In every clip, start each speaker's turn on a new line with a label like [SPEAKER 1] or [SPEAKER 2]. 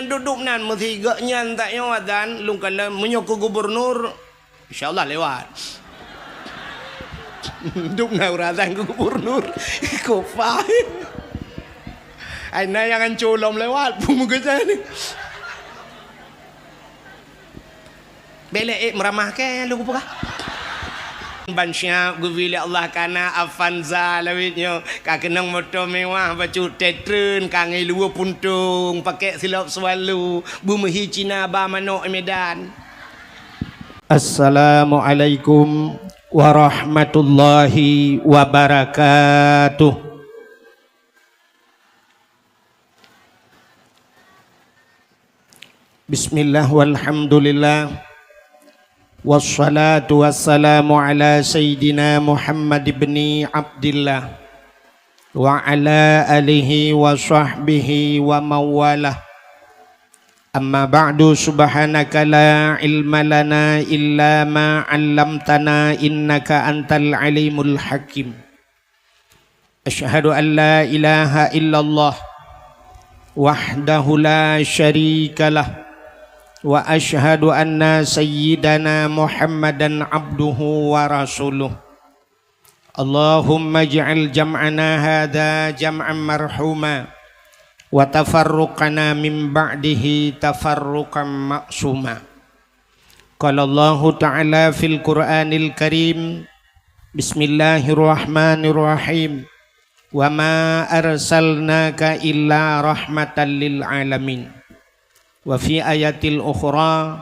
[SPEAKER 1] nyan duduk nan mesti gak nyan tak nyo adan lung kala menyo ke gubernur insyaallah lewat. Duduk na uratan ke gubernur. Kofa. Ai na yang colom lewat pemuga ni. Belek meramah ke lu apa? Bansya gubili Allah kana Avanza lawitnya kakenang motor mewah bacu tetren kangai lua puntung pakai silap selalu bumehi Cina ba manok Medan. Assalamualaikum warahmatullahi wabarakatuh. Bismillah walhamdulillah. Wassalatu wassalamu ala Sayyidina Muhammad ibn Abdillah wa ala alihi wa sahbihi wa mawalah. Amma ba'du, subhanaka la ilma lana illa ma 'allamtana innaka antal alimul hakim. Asyhadu an la ilaha illallah wahdahu la syarikalah wa asyhadu anna sayyidana Muhammadan abduhu wa rasuluh. Allahumma ij'al jam'ana hadha jam'an marhuma wa tafarruqana min ba'dihi tafarruqan ma'suma. Qala Allah ta'ala fil Qur'anil Karim, Bismillahirrahmanirrahim, wa ma arsalnaka illa rahmatan lil alamin. Wa fi ayatil ukhra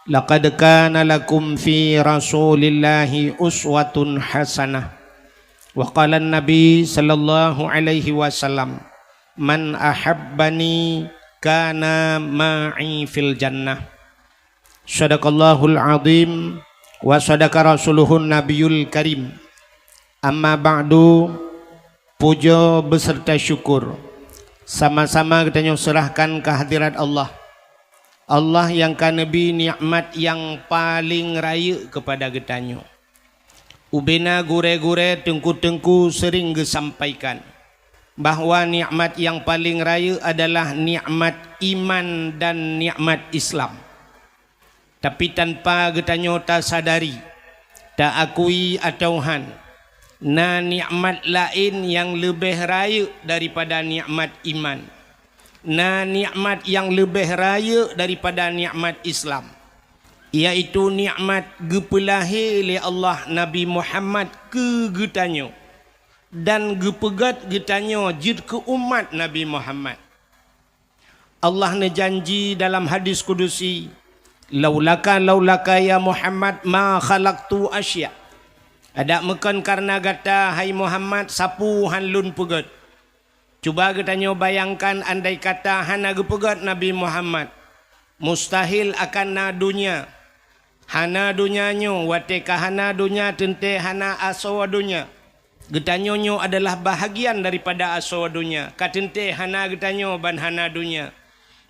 [SPEAKER 1] laqad kana lakum fi rasulillahi uswatun hasanah. Wa qala an-nabi sallallahu alaihi wasallam, man ahabbani kana ma'i fil jannah. Sadaqallahul azim wa sadaqa rasuluhun nabiyul karim. Amma ba'du, puja beserta syukur sama-sama kita serahkan kehadirat Allah. Allah yang kan Nabi nikmat yang paling raya kepada getanyo. Ubena gure-gure tengku-tengku sering gesampaikan bahwa nikmat yang paling raya adalah nikmat iman dan nikmat Islam. Tapi tanpa getanyo tak sadari, tak akui atauhan, na nikmat lain yang lebih raya daripada nikmat iman. Na nikmat yang lebih raya daripada nikmat Islam, iaitu nikmat gepelahi oleh Allah Nabi Muhammad ke getanyo dan gepegat getanyo jid ke umat Nabi Muhammad. Allah ne janji dalam hadis kudusi, laulaka ya Muhammad ma khalaqtu asya. Ada mekan karena gata hai Muhammad sapu hanlun pegat. Cuba kita bayangkan andai kata hana gepegat Nabi Muhammad, mustahil akan na dunia. Hana dunianyo wateka hana dunia tente hana asawa dunia. Getanyonyo adalah bahagian daripada asawa dunia. Katente hana getanyo ban hana dunia.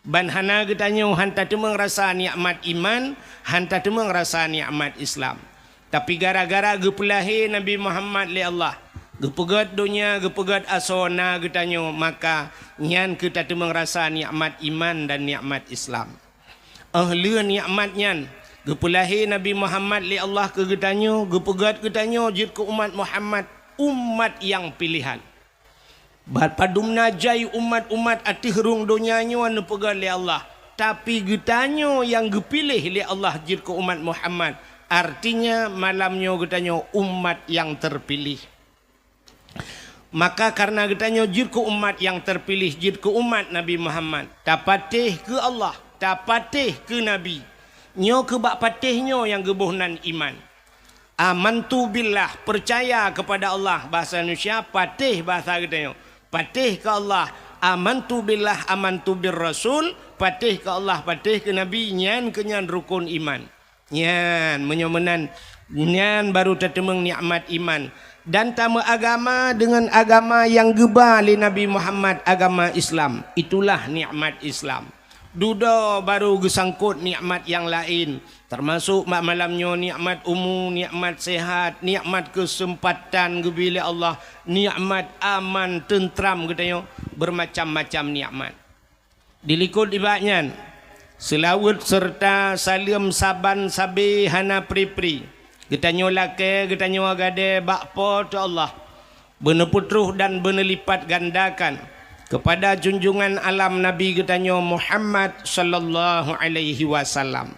[SPEAKER 1] Ban hana getanyo hanta temeng rasa nikmat iman, hanta temeng rasa nikmat Islam. Tapi gara-gara gepelahi Nabi Muhammad li Allah, gepegat dunia, gepegat asona getanyo, maka nyan kita temeng rasa nikmat iman dan nikmat Islam. Ahli nikmat nyan gepelahi Nabi Muhammad li Allah ke getanyo, gepegat getanyo jid ke umat Muhammad, umat yang pilihan. Padumna jai umat-umat atihrung dunianyo anu pegat li Allah, tapi getanyo yang gepilih li Allah jid ke umat Muhammad, artinya malamnyo getanyo umat yang terpilih. Maka karena getanyo jid ke umat yang terpilih, jid ke umat Nabi Muhammad, tapatih ke Allah, tapatih ke Nabi, nyo ke bak patihnya yang gebuhnan iman. Amantu billah, percaya kepada Allah, bahasa Indonesia patih bahasa getanyo, patih ke Allah. Amantu billah, amantu bir rasul, patih ke Allah, patih ke Nabi, nyan kenyan rukun iman. Nyan menyomenan, nyan baru tertemeng nikmat iman. Dan tamu agama dengan agama yang gebali Nabi Muhammad, agama Islam, itulah nikmat Islam. Duda baru gesangkut nikmat yang lain, termasuk malamnya nikmat umum, nikmat sehat, nikmat kesempatan gebila Allah, nikmat aman tentram katanya, bermacam-macam nikmat. dilikut ibaknyan selawat serta salim saban sabi hana pri-pri getanyo lake getanyo agade bakpo tu Allah bener putruh dan bener lipat gandakan kepada junjungan alam Nabi getanyo Muhammad sallallahu alaihi wasallam,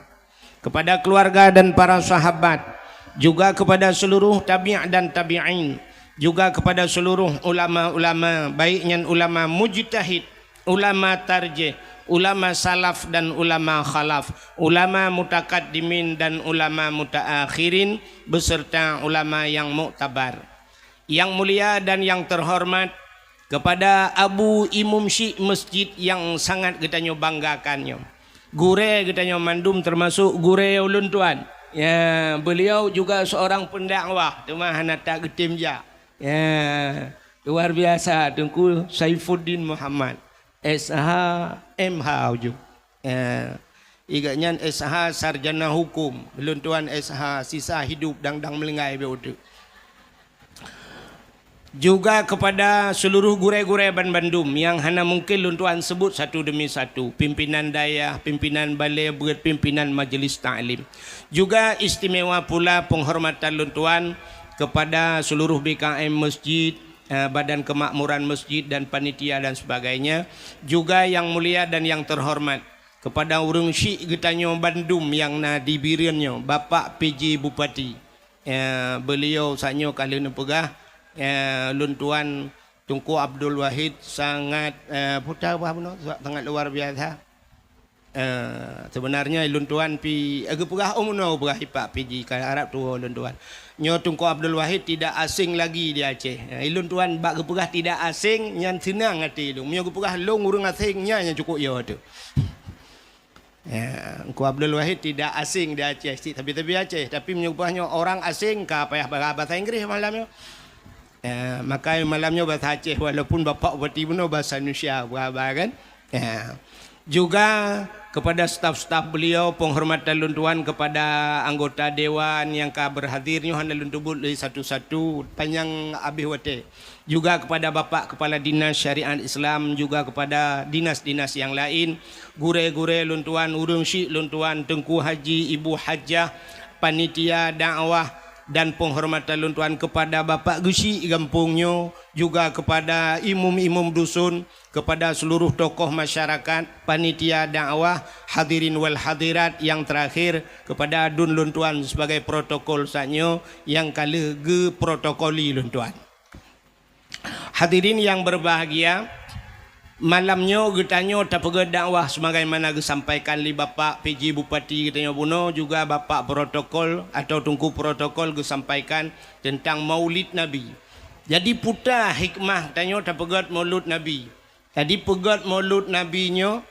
[SPEAKER 1] kepada keluarga dan para sahabat, juga kepada seluruh tabi' dan tabi'in, juga kepada seluruh ulama-ulama, baiknya ulama mujtahid, ulama tarjih, ulama salaf dan ulama khalaf, ulama mutakaddimin dan ulama mutaakhirin, beserta ulama yang muktabar. Yang mulia dan yang terhormat, kepada Abu Imam Syekh Masjid yang sangat kita banggakannya, gure kita mandum termasuk gure ulun tuan. Ya, beliau juga seorang pendakwah, cuma hana tak getim ja. Ya, luar biasa Tengku Saifuddin Muhammad. SH MH ujuk. Ya, igaknya SH sarjana hukum, ulun tuan SH sisa hidup dang melengai beuduk. Juga kepada seluruh gure-gure Bandung yang hana mungkin luntuan sebut satu demi satu, pimpinan daya, pimpinan balai berat, pimpinan majlis ta'lim. Juga istimewa pula penghormatan luntuan kepada seluruh BKM masjid, badan kemakmuran masjid dan panitia dan sebagainya. Juga yang mulia dan yang terhormat kepada urang syik getanyo Bandung yang na dibirinnya Bapak PJ Bupati. Beliau sanyo kali nepegah luntuan Tunku Abdul Wahid sangat putar sangat luar biasa. Sebenarnya luntuan pi agak umno berah ipak PJ kan Arab tu luntuan. Nyo Tunku Abdul Wahid tidak asing lagi di Aceh. Luntuan bak gepegah tidak asing nyan senang hati lu. Nyo gepegah long urang asingnya yang cukup yo tu. Tunku Abdul Wahid tidak asing di Aceh, tapi Aceh, tapi menyebutnya orang asing ke apa bahasa Inggris malamnya. Maka malamnya bahasa Aceh walaupun bapak berarti benar bahasa Indonesia berapa kan. Juga kepada staf-staf beliau, penghormatan luntuan kepada anggota dewan yang berhadirnya hanya luntubut dari satu-satu panjang habis wate. Juga kepada bapak kepala dinas syariat Islam, juga kepada dinas-dinas yang lain, gure-gure luntuan, urang syik luntuan, Tengku Haji, Ibu Hajah, panitia dakwah dan penghormatan luntuan kepada Bapak Gusi Gampungnya, juga kepada imam-imam dusun, kepada seluruh tokoh masyarakat, panitia dakwah, hadirin wal hadirat, yang terakhir kepada Dun luntuan sebagai protokol sanyo yang kali ge protokoli luntuan. Hadirin yang berbahagia, malamnya getanyo tapega dakwah sebagaimana disampaikan li Bapak PJ Bupati getanyo Buno, juga Bapak protokol atau Tungku protokol disampaikan tentang Maulid Nabi. Jadi putar hikmah getanyo tapega Maulid Nabi. Tadi pegat Maulid Nabi-nyo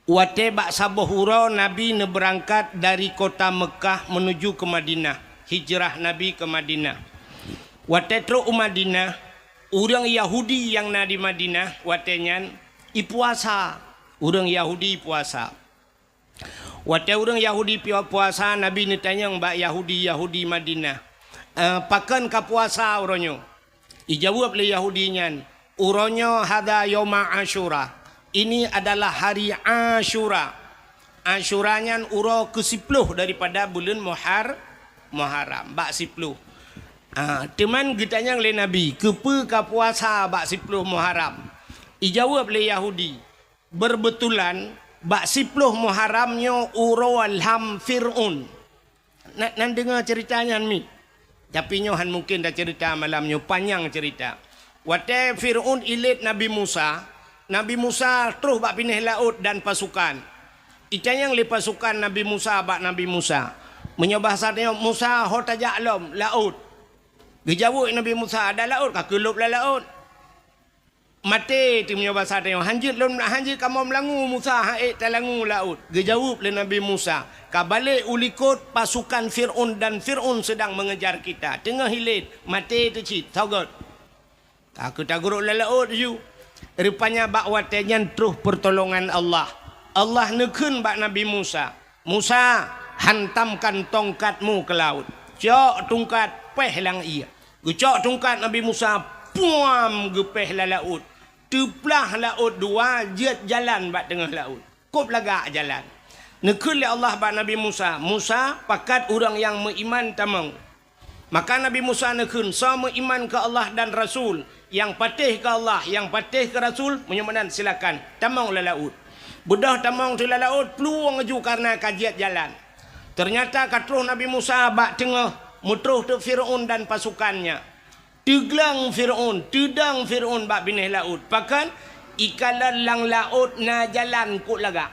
[SPEAKER 1] wate bak sabuh hura Nabi ne berangkat dari kota Mekah menuju ke Madinah. Hijrah Nabi ke Madinah. Wate tro Madinah, orang Yahudi yang na di Madinah watenyan ipuasa. Orang Yahudi puasa. Wate orang Yahudi puasa, Nabi ni tanya mbak Yahudi Madinah. Pakan ka puasa uronyo. Ijawab le Yahudinya, uronyo hada yoma Asyura. Ini adalah hari Asyura. Asyuranya uro ke-10 daripada bulan Muharram. Bak 10. Teman getanya oleh Nabi, kepa ka puasa bak 10 Muharram. Ijawab oleh Yahudi, berbetulan bak 10 Muharramnya uro alham Fir'un. Nan dengar ceritanya mi. Tapi nyohan mungkin dah cerita malamnya, panjang cerita. Wate Fir'un ilit Nabi Musa. Nabi Musa terus bak pindah laut dan pasukan. Itanyang li pasukan Nabi Musa bak Nabi Musa. Menyobahsanya Musa hotajak lom laut. Gejawuk Nabi Musa ada laut kah kelup la laut. Mati tu menyobahsanya hanjit lom hanjit kamu melangu Musa haik talangu laut. Gejawuk le Nabi Musa, ka balik ulikut pasukan Fir'un dan Fir'un sedang mengejar kita. Tengah hilit mati tu cit saugot. Aku tak guruk la laut you. Rupanya bak watenya terus pertolongan Allah. Allah nekun bak Nabi Musa. Musa, hantamkan tongkatmu ke laut. Cok tongkat peh lang ia. Gecok tongkat Nabi Musa, puam gepeh la laut. Teplah laut dua, jet jalan bat tengah laut. Kop lagak jalan. Nekul le Allah bat Nabi Musa. Musa pakat orang yang beriman tamang. Maka Nabi Musa nekun sama iman ke Allah dan Rasul. Yang patih ke Allah, yang patih ke Rasul, menyamanan silakan. Tamang le laut. Bedah tamang tu le laut, peluang ju karena kajiat jalan. Ternyata katruh Nabi Musa bak tengah mutruh tu Fir'aun dan pasukannya. Teglang Fir'aun, tedang Fir'aun bak binih laut. Pakan ikalan lang laut na jalan kut lagak.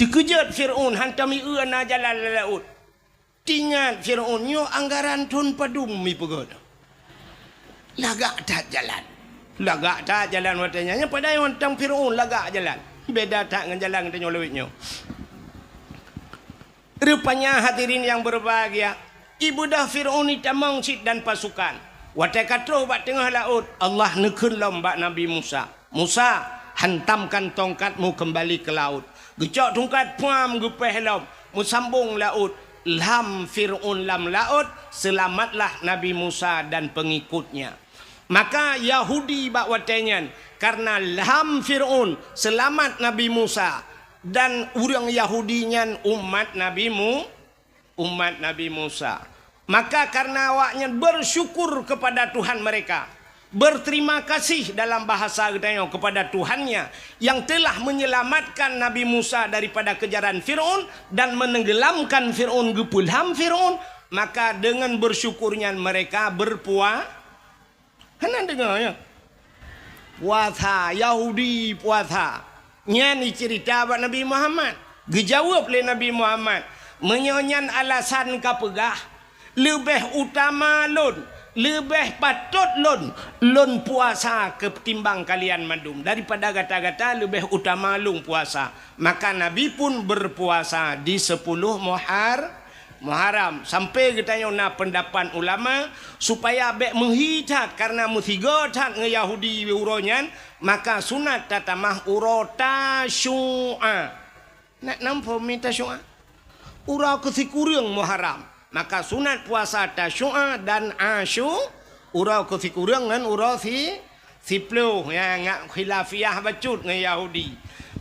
[SPEAKER 1] Dikejut Fir'aun hantam ia na jalan laut. Tingat Fir'aun nyo anggaran tun padum mi pegoda. Lagak tak jalan. Lagak tak jalan watanya. Nya pada yang hantam Fir'aun lagak jalan. Beda tak dengan jalan kita nyolewitnya. Rupanya hadirin yang berbahagia, ibu dah Fir'aun ni tamang cik dan pasukan. Watai katruh bak tengah laut, Allah nekun lombak Nabi Musa. Musa, hantamkan tongkatmu kembali ke laut. Gecok tongkat puam gupeh lom, musambung laut. Lam Fir'aun lam laut, selamatlah Nabi Musa dan pengikutnya. Maka Yahudi bak watainya, karena lam Fir'aun selamat Nabi Musa. Dan orang Yahudinya umat Nabi Musa. Maka karena awaknya bersyukur kepada Tuhan mereka, berterima kasih dalam bahasa gedanya kepada Tuhannya yang telah menyelamatkan Nabi Musa daripada kejaran Fir'aun dan menenggelamkan Fir'aun gepulham Fir'aun, maka dengan bersyukurnya mereka berpuasa. Hanan dengar ya? Puasa Yahudi puasa. Nya ni cerita buat Nabi Muhammad. Dijawab oleh Nabi Muhammad. Menyonyan alasan kapegah. Lebih utama lun. Lebih patut lun. Lun puasa ketimbang kalian mandum. Daripada kata-kata lebih utama lun puasa. Maka Nabi pun berpuasa di 10 Muharram. Sampai kita na pendapat ulama supaya bek menghitat karena mutiga tat nge Yahudi uronyan, maka sunat tatamah uro tasyu'a. Nak nampo minta syu'a. Uro kesikurang Muharram. Maka sunat puasa tasyu'a dan uro kesikurang dan uro sipluh yang khilafiyah bacut nge Yahudi.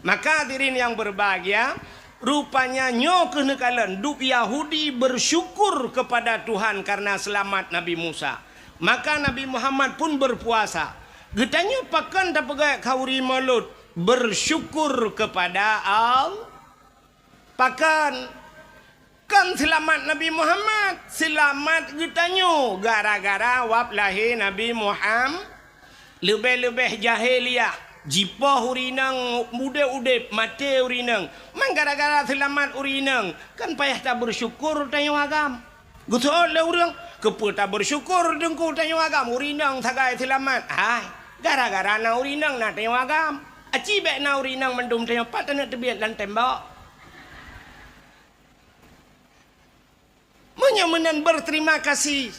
[SPEAKER 1] Maka hadirin yang berbahagia, rupanya nyo kenekalan duk Yahudi bersyukur kepada Tuhan karena selamat Nabi Musa. Maka Nabi Muhammad pun berpuasa. Getanya pakan tak pegai kauri malut bersyukur kepada Allah. Pakan kan selamat Nabi Muhammad, selamat getanya gara-gara wap lahir Nabi Muhammad. Lebih-lebih jahiliyah, jipah urinang muda udip mati urinang man gara-gara selamat urinang kan payah tak bersyukur tanya agam gusol le urang kepa tak bersyukur dengku tanya agam urinang sagai selamat ai gara-gara na urinang na tanya agam aci bek na urinang mendum tanya pat nak tebiat dan tembak menyamanan berterima kasih.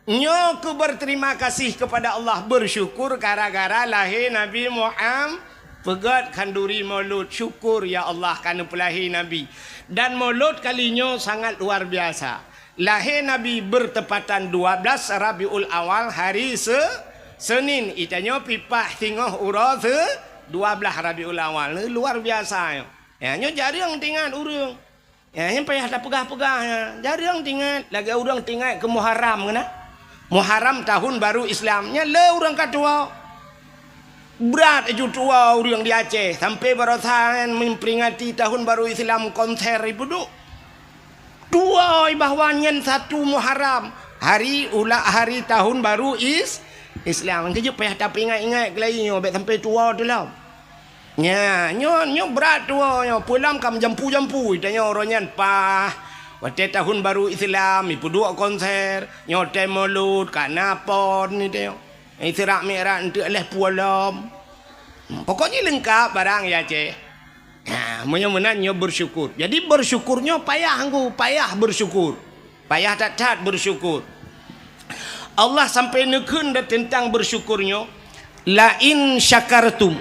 [SPEAKER 1] Nyo ku berterima kasih kepada Allah, bersyukur gara-gara lahir Nabi Muhammad. Pegat kanduri maulud, syukur ya Allah kerana pelahir Nabi. Dan maulud kalinya sangat luar biasa. Lahir Nabi bertepatan 12 Rabiul Awal hari Senin. Itanya pipah tingah urah 12 Rabiul Awal. Luar biasa. Ya, nyo jarang tinggal urang. Ya, yang payah tak pegah-pegah. Jarang tinggal. Lagi orang tinggal ke Muharram kena. Muharram tahun baru Islamnya le orang katua berat aju tua orang di Aceh sampai barasan memperingati tahun baru Islam konser ibu duk dua bahwannya 1 Muharram hari tahun baru Islam kerja payah tak ingat-ingat lagi nyo sampai tua tu lah nya nyo berat tua nyo pulang kam jampu-jampu tanya orangnya pah. Waktu tahun baru Islam, ibu dua konser, nyotai mulut, kanapon ni dia. Israk mi'raj untuk oleh pualam. Pokoknya lengkap barang ya cik. Nah, menyo bersyukur. Jadi bersyukurnya payah anggu, payah bersyukur. Payah tak bersyukur. Allah sampai nekun tentang bersyukurnya. La in syakartum,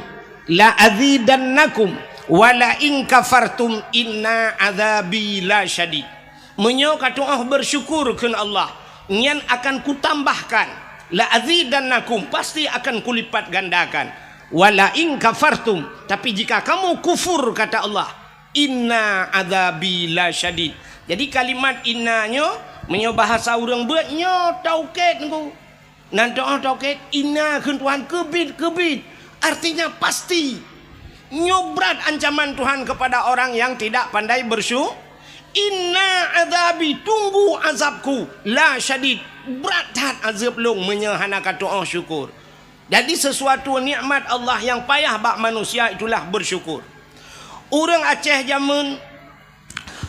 [SPEAKER 1] la azidannakum, wa la in kafartum inna azabi la syadid. Menyo kata bersyukur kepada Allah, nyan akan kutambahkan la azidannakum, pasti akan kulipat gandakan. Wala in kafartum, tapi jika kamu kufur, kata Allah, inna adzabi la syadid. Jadi kalimat innanya menyo bahasa orang buat nyo taukid ku. Nan doa taukid inna kun Tuhan kebit. Artinya pasti. Nyo berat ancaman Tuhan kepada orang yang tidak pandai bersyukur. Inna azabi, tunggu azabku, la syadid, berat hat azab long menyehana kata doa syukur. Jadi sesuatu nikmat Allah yang payah bak manusia itulah bersyukur. Orang Aceh zaman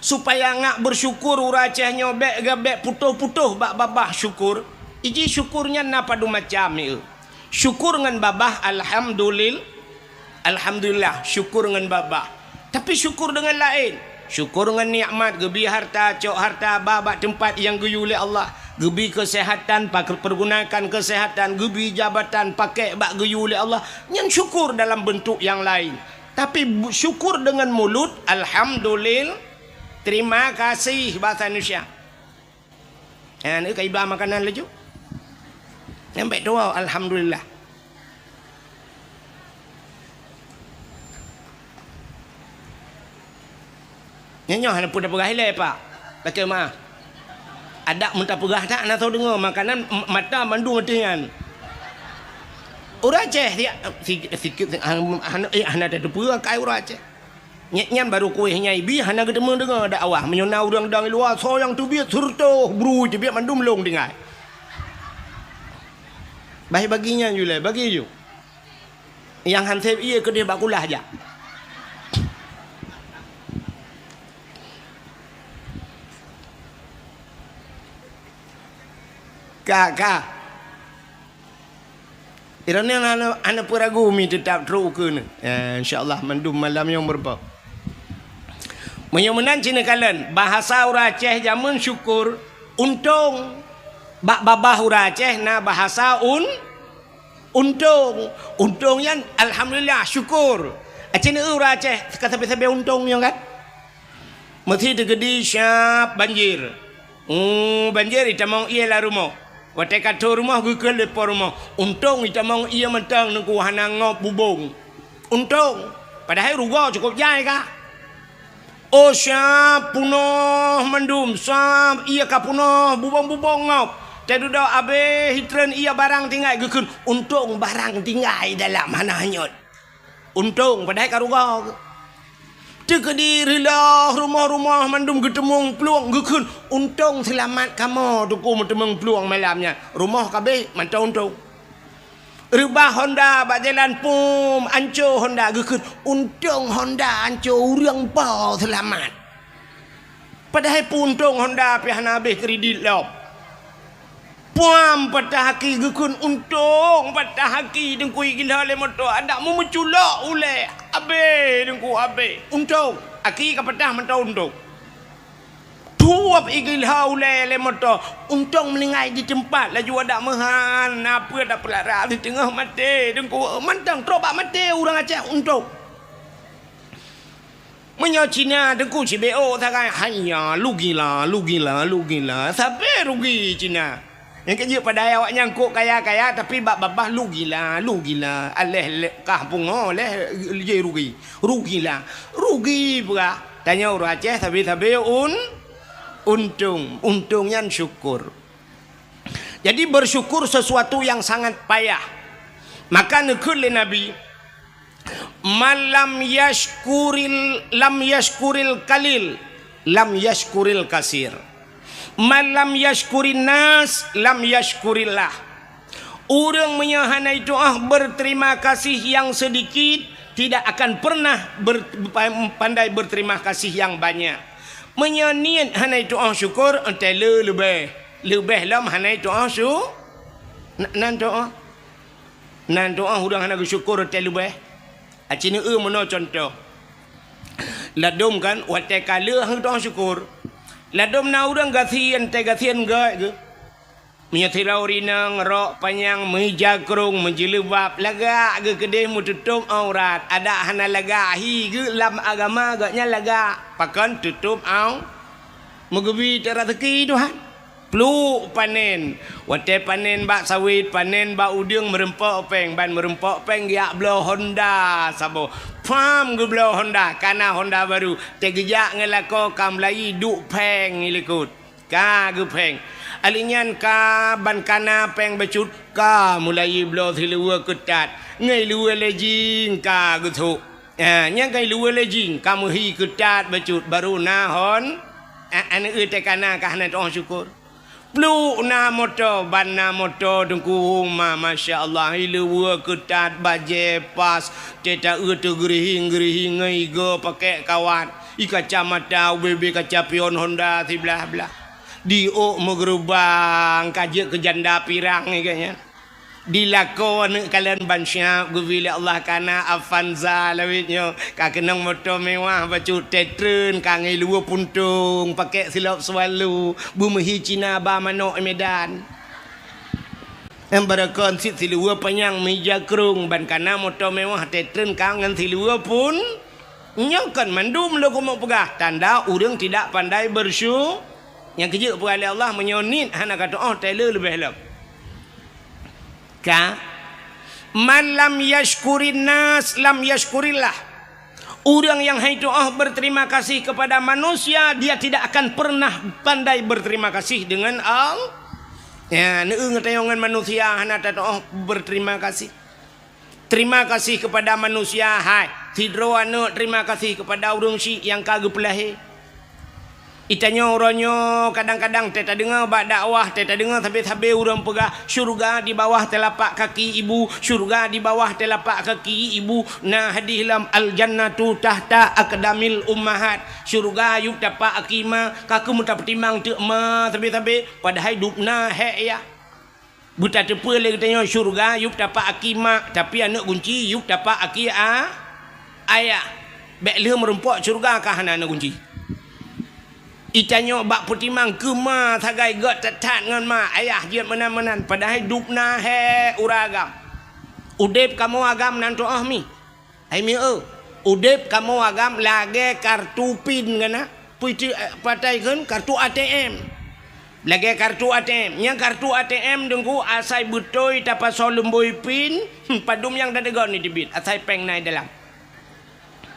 [SPEAKER 1] supaya ngak bersyukur, orang Aceh nyobek gabek putuh-putuh bak babah syukur. Iji syukurnya napa du macam ni? Syukur ngan babah alhamdulillah, syukur ngan babah. Tapi syukur dengan lain. Syukur dengan nikmat, gebi harta, cok harta, babak tempat yang geyu oleh Allah. Gebi kesehatan, pergunakan kesehatan, gebi jabatan, pakai bak geyu oleh Allah. Yang syukur dalam bentuk yang lain. Tapi syukur dengan mulut, alhamdulillah, terima kasih bahasa Indonesia. Ini kaibah makanan laju. Sampai doa alhamdulillah. Nyanyo hana pun dah perah hilai pak. Pakai maaf. Ada muntah perah tak nak tahu dengar makanan mata mandu matingan. Orang Aceh dia sikit hana ada perah kai orang Aceh. Nyam baru kuihnya ibi hana ketemu dengar dak awah menyona orang dang luar so yang tu biar surto bru je biar mandu melong dengar. Baik baginya julai bagi ju. Yang hansep ia ke dia bakulah aja. Kak. Iranya anak peragu mi tetap teruk ke ni. InsyaAllah mendum malam yang berapa. Menyemenan Cina kalian. Bahasa orang Aceh zaman syukur. Untung. Bak babah orang Aceh na bahasa untung. Untung yang alhamdulillah syukur. Cina orang Aceh kata-kata untung yang kan. Mesti tergedi syap banjir. Banjir itu mau ialah rumah. Watai kata rumah gue ke lepas rumah. Untung kita mau ia mentang nengku hana ngop bubung. Untung. Padahal ruga cukup jai kah? Oh syap punoh mendum. Syap ia kah punoh bubung-bubung ngop. Jadi dah abe hitren ia barang tinggal gue ke. Untung barang tinggal dalam hana hanyut. Untung padahal kah ruga. Terkedirilah rumah-rumah mandum getemung peluang gekun. Untung selamat kamu tuku getemung peluang malamnya. Rumah kabeh mantau untung. Rubah Honda bak jalan pum ancur Honda gekun. Untung Honda ancur urang pa selamat. Padahal pun untung Honda pihana habis kredit lop. Puam patah haki gekun untung patah haki dengkui gila le motor ada mu menculak ule abe dengku abe untung aki ka patah mentau untung tuap igilha ule le motor untung melingai di tempat laju ada mehan apa dak pelara di tengah mati dengku mantang terobak mati orang Aceh untung menyo Cina dengku CBO takai hanya lu gila sampai rugi Cina. Yang kerja pada awak nyangkuk kaya-kaya tapi bab babah lu gila. Aleh kampung oleh je rugi. Rugi pula. Tanya orang Aceh tapi untung. Untungnya syukur. Jadi bersyukur sesuatu yang sangat payah. Maka nekul le Nabi lam yashkuril kalil lam yashkuril kasir. Malam yashkurin nas lam yashkurillah. Orang menyahanai doa berterima kasih yang sedikit tidak akan pernah pandai berterima kasih yang banyak. Menyaniat hanai doa syukur entai lebih lam hanai doa syukur. Nan doa hurang hanai syukur entai lebih. Acini mana contoh. Ladum kan watai kala hang doa syukur. Ladom na urang gasian gak ke. Menyatirau rinang rok panjang menjakrung menjilebab lagak ke kedai mu tutup aurat. Ada hana lagahi ke lam agama agaknya lagak. Pakan tutup au. Megebi terateki Tuhan. Peluk panen. Wate panen bak sawit, panen bak udang merempok peng. Ban merempok peng giak belah Honda sabo. Pam ge belah Honda, kana Honda baru. Tegejak ngelako kam lai duk peng ilikut. Ka ge peng. Alinyan ka ban kana peng becut ka mulai belah silua ketat. Ngai lua lejing ka ge tu. Nyang ngai lua lejing kamu hi ketat becut baru nahon. Ane te kana ka hana toh syukur. Peluk na motor, ban na motor dengku rumah, Masya Allah. Ilua ketat, baje pas, teta tu gerihing-gerihing, ngaiga pakai kawat. Ika camata, UBB kaca pion Honda, si belah-belah. Diok megerubang, kajak ke janda pirang ni kayaknya. Dilakon kalian bansyap gubili Allah kana Avanza lawitnya kakenang motor mewah bacu tetren kangai lua puntung pakai silap swalu bumehi Cina ba manok Medan embarakon sit silua panyang meja kerung ban kana motor mewah tetren kangen silua pun nyokan mandum lo mau pegah tanda urang tidak pandai bersyukur yang kejut perali Allah menyonit hana kata oh tailor lebih lep man lam yashkurin nas lam yashkurillah. Orang yang itu berterima kasih kepada manusia, dia tidak akan pernah pandai berterima kasih dengan Allah. Ya, ngetayangan manusia hana tato berterima kasih. Terima kasih kepada manusia, hai. Tidro anu terima kasih kepada urang si yang kagak pelahe. Itanya orangnya kadang-kadang teta dengar bak dakwah, teta dengar sampai orang pegah syurga di bawah telapak kaki ibu, syurga di bawah telapak kaki ibu. Nah hadihlam al jannatu tahta aqdamil ummahat. Syurga yuk tapak akima, kaku muta pertimbang tek ma sampai padahal hidupna he ya. Buta tepe le katanya syurga yuk tapak akima, tapi anak kunci yuk tapak aki ayah. Bek le merempok syurga kah anak kunci. Itanya bak putimang kema tagai got tetat ngan ma ayah jiat menan-menan padahal hidupna he uragam. Udep kamu agam nan tu mi. Ai mi udep kamu agam lage kartu pin ngana. Puiti patai kan kartu ATM. Lage kartu ATM. Nya kartu ATM dengku asai butoi tapa solemboi pin padum yang dadegon ni dibit asai peng nai dalam.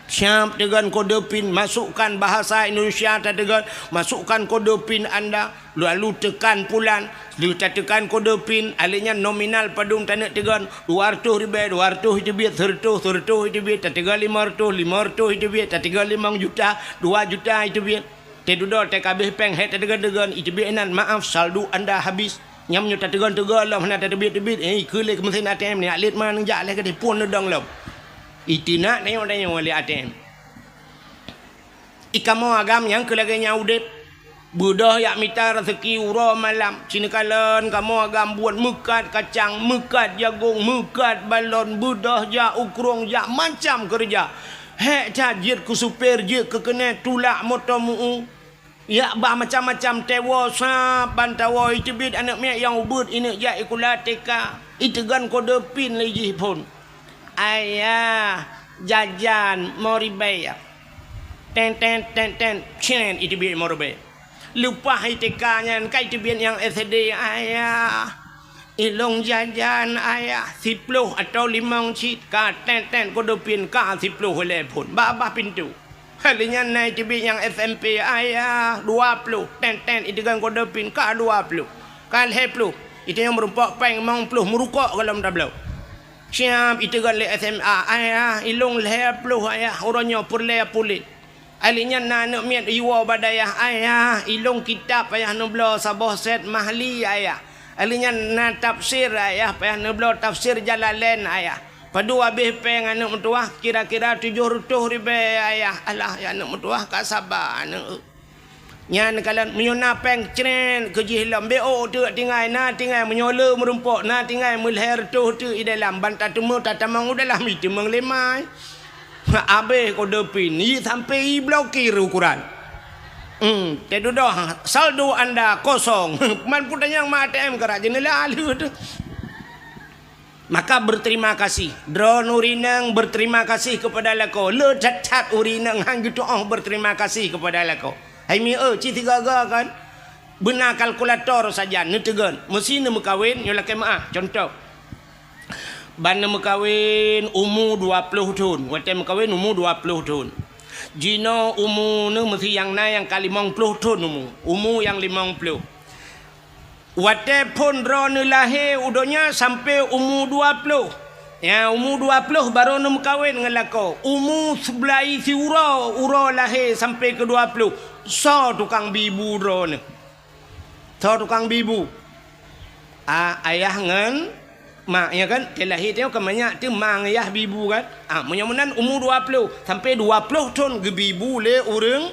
[SPEAKER 1] Siap dengan kode pin, masukkan bahasa Indonesia tegan, masukkan kode pin anda, lalu tekan pulan, lalu tekan kode pin, alihnya nominal padung tanah tegan, 200 ribu, 200 itu biar, 100 itu biar, tegan 500 itu biar, tegan 5 juta, 2 juta itu biar, tedudo TKB peng het tegan itu biar nan maaf saldo anda habis. Nyamnya tegan lah mana tebit, kulik mesin ATM ni alit mana jak leh ke pun nedang lah. Itu nak tengok oleh ATM. Ikamu agam yang kelaganya udep. Budah yak mita rezeki ura malam. Cina kalan kamu agam buat mekat kacang, mekat jagung, mekat balon, budah jak ukrong jak macam kerja. Hek jit ku supir jit ke kena tulak motor mu. Ya bah macam-macam tewa saban tawa itu bid anak mek yang ubud ini jak ikulah teka. Itu gan kode pin lagi pun. Ayah jajan mau ribayar ten cinen itu biar mau ribayar lupa hitekanya kai itu biar yang SD ayah ilong jajan ayah 10 atau 5 cit ka ten kodopin ka 10 oleh pun babah pintu halinya naik itu biar yang SMP ayah 20 ten itu kan kodopin ka 20 kan 10 itu yang merumpak peng mau 10 merukak kalau tak belau. Siap itu kan le SMA ayah ilung le puluh ayah orangnya perle pulit. Alinya nak miat iwa badayah ayah ilung kitab ayah nublo sabah set mahli ayah. Alinya na tafsir ayah ayah nublo tafsir Jalalain ayah. Padu habis peng anak mentua kira-kira 700 ribu ayah. Alah ya anak mentua ka sabar anak. Nyan kalian menyona peng cren kejih lam bo tu tinggal na tinggal menyola merumpok na tinggal melher tu i dalam bantah temu tatamang udalah mi temang lemai abe kode pin ni sampai blokir ukuran tedu dah saldo anda kosong man putan yang ma ATM kerak jenela alu tu maka berterima kasih drone urinang berterima kasih kepada lako le cat urinang hang gitu berterima kasih kepada lako hai mi ci tiga kan Benar kalkulator saja ni tegan. Mesti ni mekawin nyo lakai maah. Contoh. Bana mekawin umur 20 tahun. Waktu mekawin umur 20 tahun. Jino umur ni mesti yang naik yang kali 50 tahun umur. Umur yang 50. Waktu pun roh ni lahir udonya sampai umur 20. Ya umur 20 baru nak kahwin dengan lako. Umur sebelah si ura lahir sampai ke 20. So tukang bibu ro ni. So tukang bibu. Ayah ngan mak ya kan. Dia lahir tengok ke banyak tu mak ayah bibu kan. Menyamunan umur 20 sampai 20 tahun ke bibu le orang.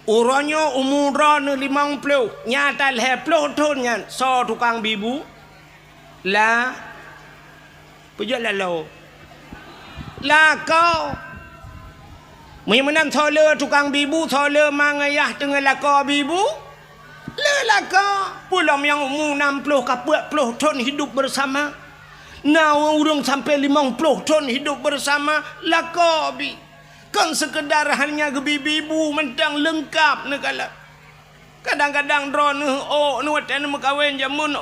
[SPEAKER 1] Uranya umur ro ni 50. Nyata lahir 10 tahun kan. So tukang bibu lah pujak lalu lah kau menang thola tukang bibu thola mangayah tengah laka bibu lah kau pulang yang umur 60 ke 40 tahun hidup bersama now urung sampai 50 tahun hidup bersama laka bi kan sekedar hanya gebibu mentang lengkap negala kadang-kadang drone ni watan mekawin jamun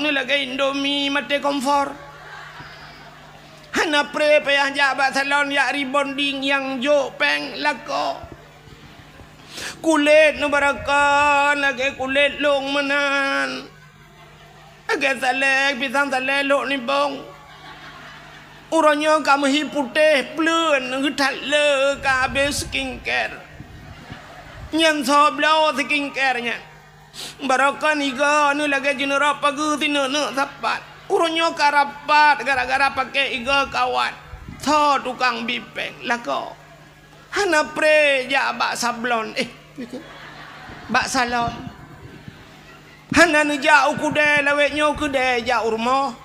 [SPEAKER 1] ni lagi Indomie mate kompor hana pre payah jabat salon ya rebonding yang jo peng lako kulit nu barakan lagi kulit long menan agak salek pisang salek lok ni bong uranya kamu hi putih plun ngetat le ka habis skincare nyan so blau skincare nya barakan iga nu lagi jenera pagi tinu nu sapat urunyo karapat gara-gara pakai iga kawan. Tho tukang bipeng lako. Hana pre ja bak sablon. Bak salon. Hana ni ja ukude lawe nyo kude ja urmo.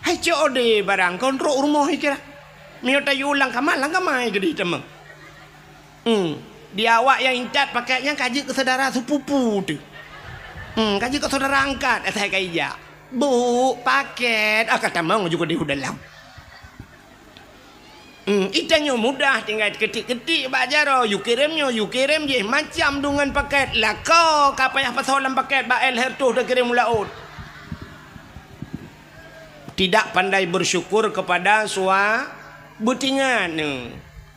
[SPEAKER 1] Hai cho de barang kontro urmo hikira. Mio tayu lang kamai gede temeng. Dia awak yang incat pakai yang kaji ke saudara sepupu tu. Kaji ke saudara angkat saya kaija. Bu, paket. Kata mau juga di dalam. Itanya mudah tinggal ketik-ketik bajaro. You kirim je. Macam dengan paket. Lah kau kapayah pasolan paket. Bael hertuh dah kirim laut. Tidak pandai bersyukur kepada sua butingan.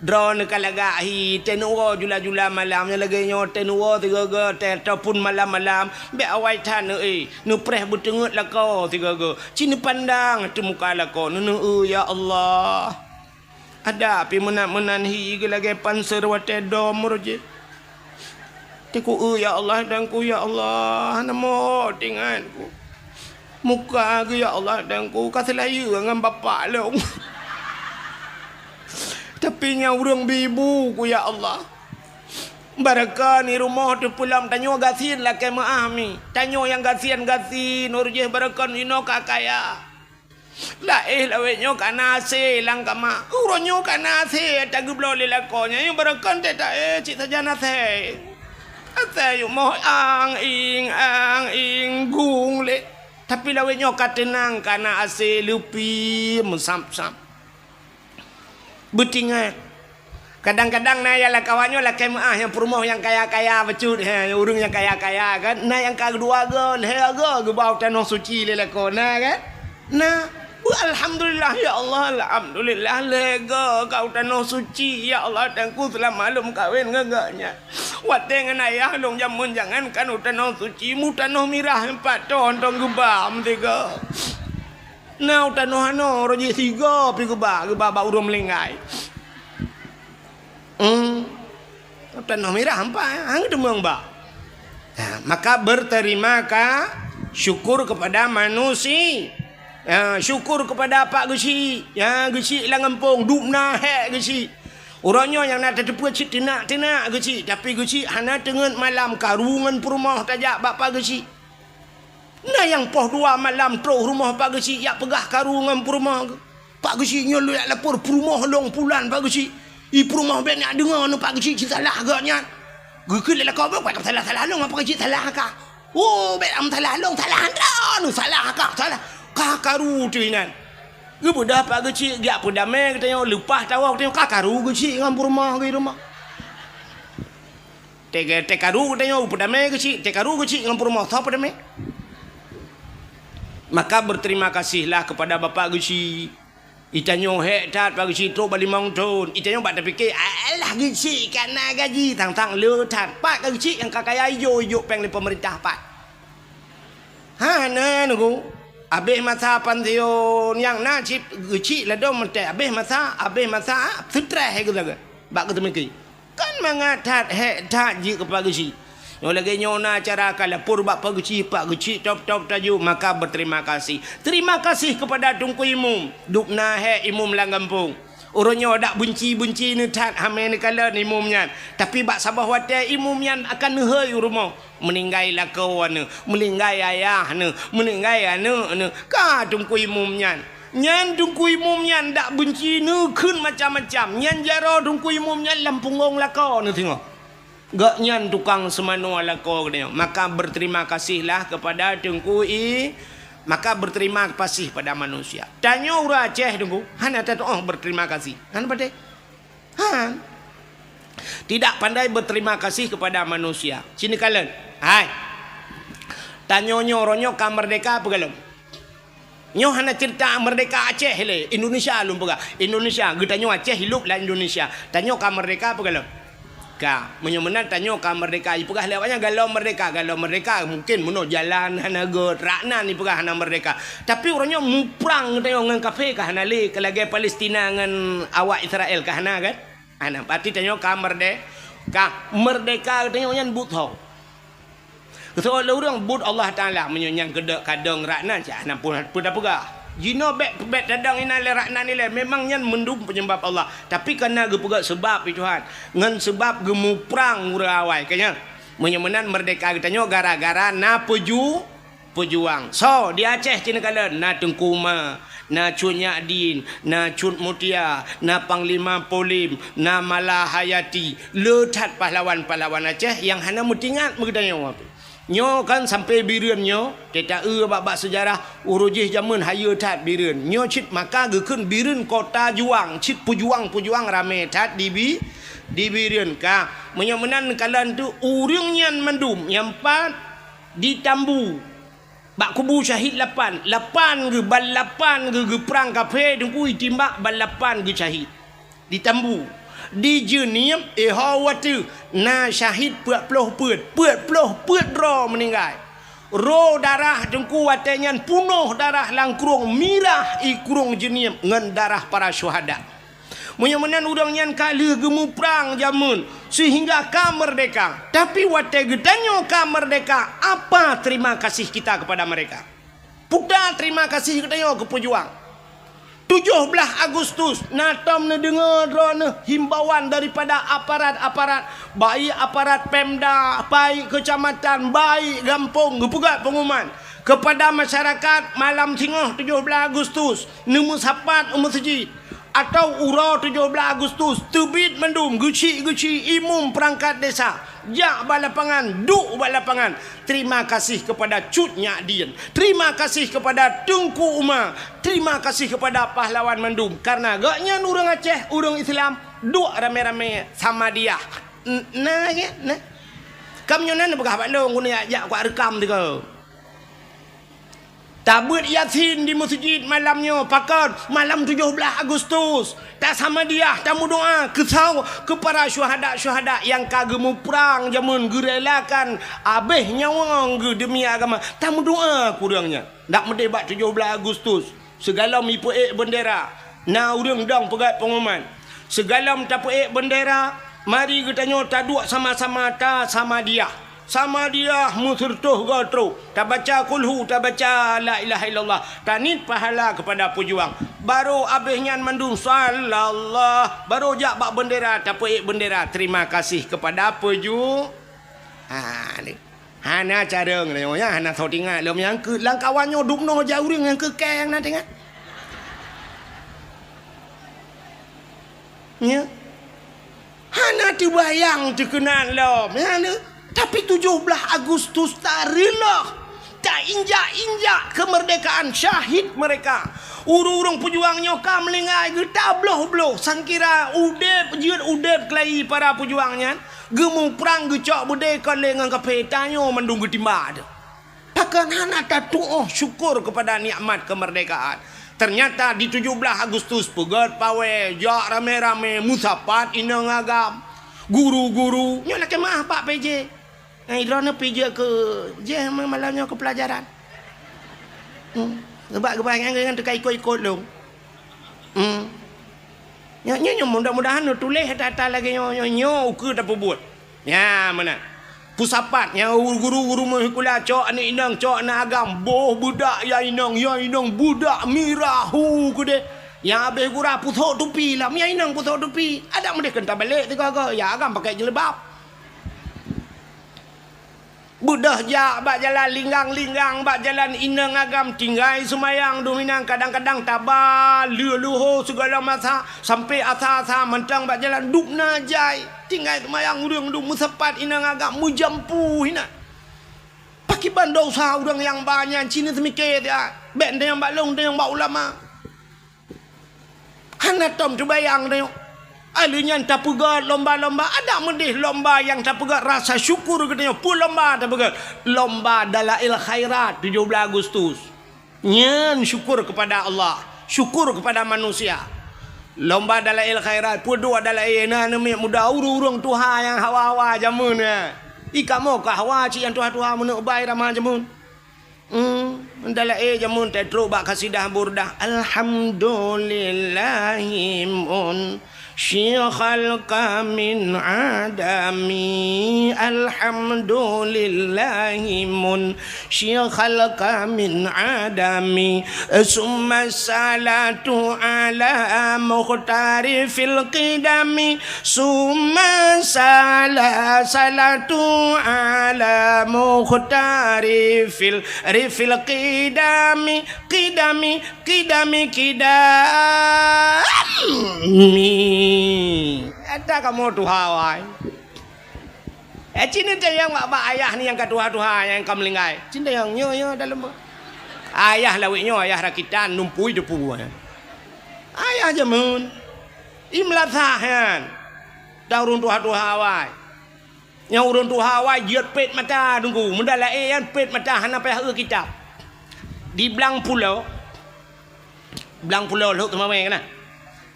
[SPEAKER 1] Drone kalaga hi tenuo jula-jula malamnya lagi nyo tenuo tiga ataupun malam-malam be awai tan nu preh betengut lah kau tiga cini pandang tu muka lah kau nu ya Allah ada pi menan hi lagi panser wate dom roje tiku ya Allah dan ku ya Allah namo tinganku muka ku ya Allah dan ku kaselayu dengan bapa long tapi nya urang bibu ku ya Allah. Barakah ni rumah tu pulang tanyo gasin lah ke maami. Tanyo yang gasin urjeh barakah ino kakaya. La lawe nyo kana se lang kama. Uronyo kana se tagu blole la konya yo barakah te ta cik saja na se. Ate yo mo ang ing gung le. Tapi lawe nyo katenang kana ase lupi musam-sam. Betingat. Kadang-kadang na ya lah kawannya lah kemah yang perumah yang kaya-kaya becut urung yang kaya-kaya kan. Na yang kedua ge bau tanah suci le ko na kan. Na alhamdulillah ya Allah alhamdulillah lega kau tanah suci ya Allah dan ku telah malum kawin ngagaknya. Wat dengan ayah long jamun jangan kan tanah suci mu tanah mirah 4 ton tong gebam tiga. Now tanah ano roji tiga pi geba ba urang melengai. Tanah merah hampa hang demang ba. Maka berterima syukur kepada manusia. Syukur kepada Pak Gesi. Ya Gesi lah ngempung dupna hek Gesi. Orangnya yang nak terdepu cik tenak Gesi, tapi Gesi hana tengen malam karungan perumah tajak Bapak Gesi. Nah yang poh 2 malam terus rumah Pak Gesi yak pegah karungan perumah. Pak Gesi nyolo yak lapor perumah long pulan Pak Gesi. I perumah ben nak dengar nu Pak Gesi salah agaknya. Gekul lah kau buat salah long apa Gesi salah ka. Oh bet am salah long salah anda nu salah ka salah. Ka karu tu inan. Ge budak Pak Gesi dia pun damai katanya lepas tahu katanya ka karu Gesi dengan perumah ke rumah. Tekaru katanya pedame kecil, tekaru kecil dengan rumah tau pedame. Maka berterima kasihlah kepada bapak kecil. Itanyo tat bagi situ bali mongton. Itanyo bak terfikir, alah kecil kana gaji tang le tat. Pak kecil yang kakaya yo peng le pemerintah pak. Na nunggu. Abih masa pantheon yang na cip kecil lah dom mete. Abih masa sutra he gula. Bak ketemu kan mangatat tat ji kepada kecil. Yo lagi nyona cara kala purba paguci pak guci top taju maka berterima kasih. Terima kasih kepada tungku imum. Dupna he imum lang kampung. Uronyo dak bunci ni tat hamen kala ni imumnya. Tapi bak sabah wate imumnya akan hei rumah. Meninggai lah kawan, meninggai ayah ne, meninggai anu ne. Ka tungku imumnya. Nyan tungku imumnya dak bunci ne kun macam-macam. Nyan jaro tungku imumnya lampungong lakau ne tengok. Gak nyan tukang semanu ala kau dia. Maka berterima kasihlah kepada Tengku I. Maka berterima kasih pada manusia. Tanya orang Aceh Tengku. Han ada tu berterima kasih. Han pada? Han. Tidak pandai berterima kasih kepada manusia. Sini kalian. Hai. Tanya nyoronyo ka merdeka apa kalau? Nyo hana cerita merdeka Aceh le. Indonesia lum pega. Indonesia. Getanyo Aceh hidup lah Indonesia. Tanya ka merdeka apa kalau? Menyemenan tanya ka merdeka ipugah lewatnya galau merdeka mungkin muno jalan hanaga rakna ni pugah hana merdeka tapi orangnya muprang tanya ngan kafe ka hana le kelage Palestina ngan awak Israel ka hana kan ana pati tanya ka merdeka tanya nyan but ho so orang but Allah Taala menyang gede kadang rakna ja hana pun pugah Jino bet dadang ina le rakna ni le memang nyan mendum penyembah Allah tapi kena gepugak sebab Tuhan ngan sebab gemuprang urawai kanya menyemenan merdeka katanya gara-gara na pejuang so di Aceh cina kala na Tengkuma na Cut Nyadin na Cut Mutia na Panglima Polim na Malahayati letat pahlawan-pahlawan Aceh yang hana mutingat mengetanya apa nyo kan sampai bireun nyo kita bab sejarah urujih zaman haya tat bireun nyo cit maka gekeun bireun kota juang cit pujuang rame tat di bireun ka menyemenan kalan tu urang nyan mendum nyampat di Tambu bak kubu syahid 8 ge bal 8 ge perang kafe dengku timbak bal 8 ge syahid di Tambu di jenim hawatu na syahid puat ro meninggal ro darah dengku watenyan punuh darah langkrung mirah ikurung jenim ngan darah para syuhada menyemenan urang nyan kali gemu perang jamun sehingga ka merdeka tapi wate gedanyo ka merdeka apa terima kasih kita kepada mereka puda terima kasih gedanyo ke pejuang 17 Agustus natom ne dengar drone himbauan daripada aparat baik aparat Pemda baik kecamatan baik kampung gepugat pengumuman kepada masyarakat malam tengah 17 Agustus nemu sapat masjid atau urau 17 Agustus tebit mendum geci imum perangkat desa jak balapangan duk balapangan terima kasih kepada Cut Nyadin terima kasih kepada Tengku Umar terima kasih kepada pahlawan mendum karena gaknya urang Aceh urang Islam duk rame-rame sama dia nah ya nah kamnyo nan begah balong guna ajak ku rekam tu ke tabut Yasin di masjid malamnya pakar malam 17 Agustus tak sama dia tamu doa kesau kepada syuhada yang kagemu perang jamun gerelakan abeh nyawang ge demi agama tamu doa kurangnya dak mendebat 17 Agustus segala mi puek bendera na urang dang pegat pengumuman segala tapuek bendera mari kita nyota dua sama-sama ta sama dia musertuh gotro tak baca kulhu tak baca la ilaha illallah tanit pahala kepada pejuang baru abihnya mendung sallallahu baru jak bak bendera tapuik bendera terima kasih kepada pejuang ni hana cara ngnya hana thau tingat lom yang ke lang kawannya dupno jauh yang ke keng na tingat nya hana dibayang dikenan lom hana tapi 17 Agustus tarilah tak injak kemerdekaan syahid mereka urung pejuangnya kam lengai getabloh sangkira udep kelai para pejuangnya Gemu perang gecok bude kalengan kapetanyo mendung getimba ada. Pakan hana tatuh syukur kepada nikmat kemerdekaan. Ternyata di 17 Agustus pegat pawe jak rame-rame musapat inang agam. Guru-guru nyolah kemah Pak PJ. Idrona PJ ke je malamnya ke pelajaran. Gebak-gebak yang tekai ikut-ikut lu. Nyo mudah-mudahan tulis data lagi nyo ke tak buat. Ya mana? Pusapat yang guru-guru mahikula cok anak inang cok anak agam boh budak ya inang budak mirahu kude. Yang habis gura putok tupi lah. Ya inang putok tupi. Ada mereka kena balik tiga ke. Ya agam pakai jilbab. Budah jak bak jalan linggang-linggang bak jalan inang agam tinggai semayang dominan kadang-kadang tabah luho segala masa sampai asa-asa mentang bak jalan duk najai tinggai semayang urang duk musapat inang agam mujampu hina pakai bandau sah urang yang banyak Cina semikir dia bek yang bak long yang bak ulama hana tom tu bayang dia alunya tak pegat lomba-lomba ada medih lomba yang tak pegat rasa syukur katanya pun lomba tak pegat lomba dalail khairat 17 Agustus nyan syukur kepada Allah syukur kepada manusia lomba dalail khairat pun dua dalail na nami muda urung tuha yang hawa-hawa jamun ya ikamu ka hawa ci yang tuha-tuha mun ubai ramah jamun dalail jamun tetro bak kasidah burdah alhamdulillahimun Syikhal min adami alhamdulillahi mun syikhal min adami summa salatu ala mukhtari fil qidami summa salatu ala mukhtari fil qidami ada kamu tuhawai. Cina yang mak ayah ni yang katuha-tuha yang kamu lingkai. Cina yang nyo dalam ayah lawiknya ayah rakitan numpui depu. Ayah jamun. Imlathahan. Dah urun tuha-tuhawai. Yang urun tuhawai jiat pet mata tunggu. Mendalai yang pet mata hana payah kitab. Di belang pulau. Belang pulau lu tu mamai kana.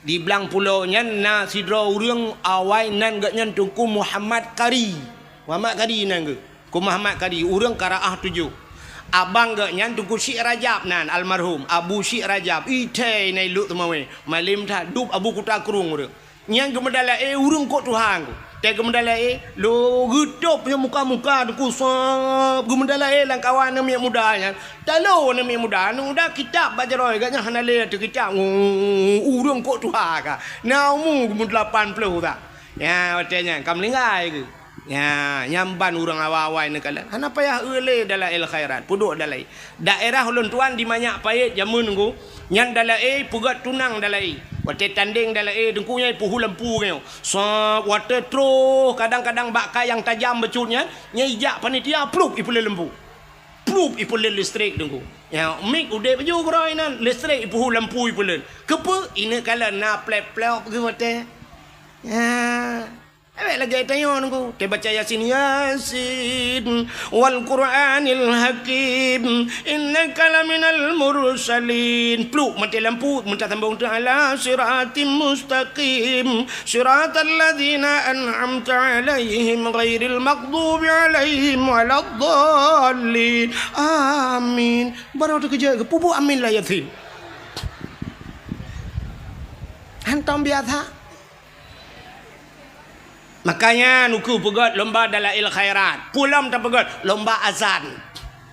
[SPEAKER 1] Di belang pulau nyan na sidro urang awai nan gak nyan tungku Muhammad Kari nan ke ku Muhammad Kari urang Karaah 7 abang gak nyan tungku Syekh Rajab nan almarhum Abu Syekh Rajab ite nai lu temawe malim tha dub Abu Kuta Kurung urang nyan gemedala urang kok Tuhan ku te gemedala lo hidup nya muka-muka tungku sab gemedala lang kawan nami muda nyan talo nami muda nu dah kitab bajaroi gak nyan hanale tu kitab urang kok Tuhan ka naumu gum 80 tak ya watenya kam linggai ke ya nyamban urang awai negala hana payah eule dalail khairat puduk dalai daerah ulun tuan di banyak payet jamun ku nyan dalai pugat tunang dalai wate tanding dalai dengku nyai puhu lempu kau so wate tro kadang-kadang bakka yang tajam becutnya nyai jak panitia pluk ipule lempu pluk ipule listrik dengku ya mik ude baju groi nan listrik puhu lempu ipule kepe ine kala na plep-plep ke wate ya awak lagi tanya nunggu te baca Yasin wal Qur'anil Hakim innaka laminal mursalin pluk mati lampu minta sambung ala siratim mustaqim siratal ladzina an'amta alaihim ghairil maghdubi alaihim waladdallin amin baru tu kerja pupu amin lah Yasin hantam biasa. Makanya nuku pegat lomba dalail khairat. Pulam tak pegat lomba azan.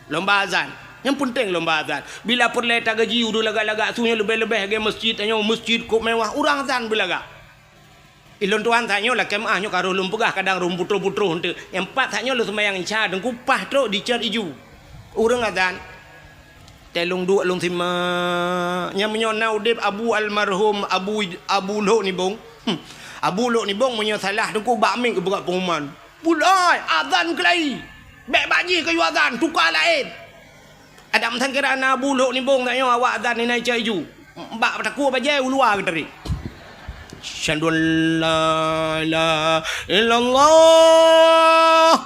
[SPEAKER 1] Lomba azan. Yang penting lomba azan. Bila perle tak gaji udah lagak-lagak sunya lebih-lebih ke masjid tanya masjid kok mewah urang azan belaga. Ilon tuan tanya lah kemahnya karo lumpugah kadang rum putro-putro hente. Yang empat tanya lu sembahyang isya dan kupah trok di cer iju. Urang azan. Telung dua long sima. Yang menyonau dep Abu almarhum Abu Lo ni bong. Abu Lok ni bong punya salah dengku bakming ke berat pengumuman. Pulai azan kelai. Bek baji ke azan tukar lain. Ada matan kira ana Abu Lok ni bong tanya awak azan ni naik caju. Mbak takut bajai luar ke tadi. Asyhadu an la ilaha illallah.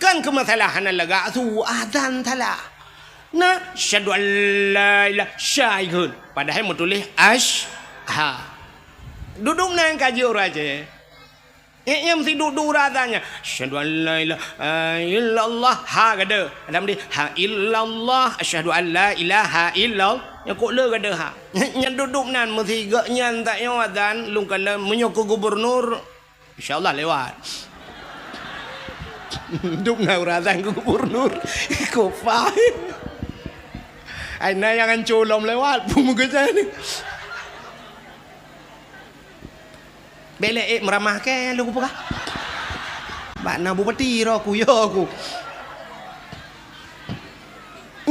[SPEAKER 1] Kan kemasalahan laga tu adzan thala. Nah, asyhadu an la ilaha syai'un. Padahal mau tulis ha. Duduk nang kaji orang je. Yang mesti duduk adzannya. Asyhadu an la ilaha illallah. Ha kada. Dalam dia ha illallah. Asyhadu an la ilaha illallah. Yang kok le kada ha. Yang duduk nan mesti gak nyan tak yang adzan lung kala menyok gubernur. Insyaallah lewat. Duduk na adzan ke gubernur. Kok faham. Ai na yang colom lewat pun muka ni. Belek meramah ke lu apa? Bak na bupati ro aku yo aku.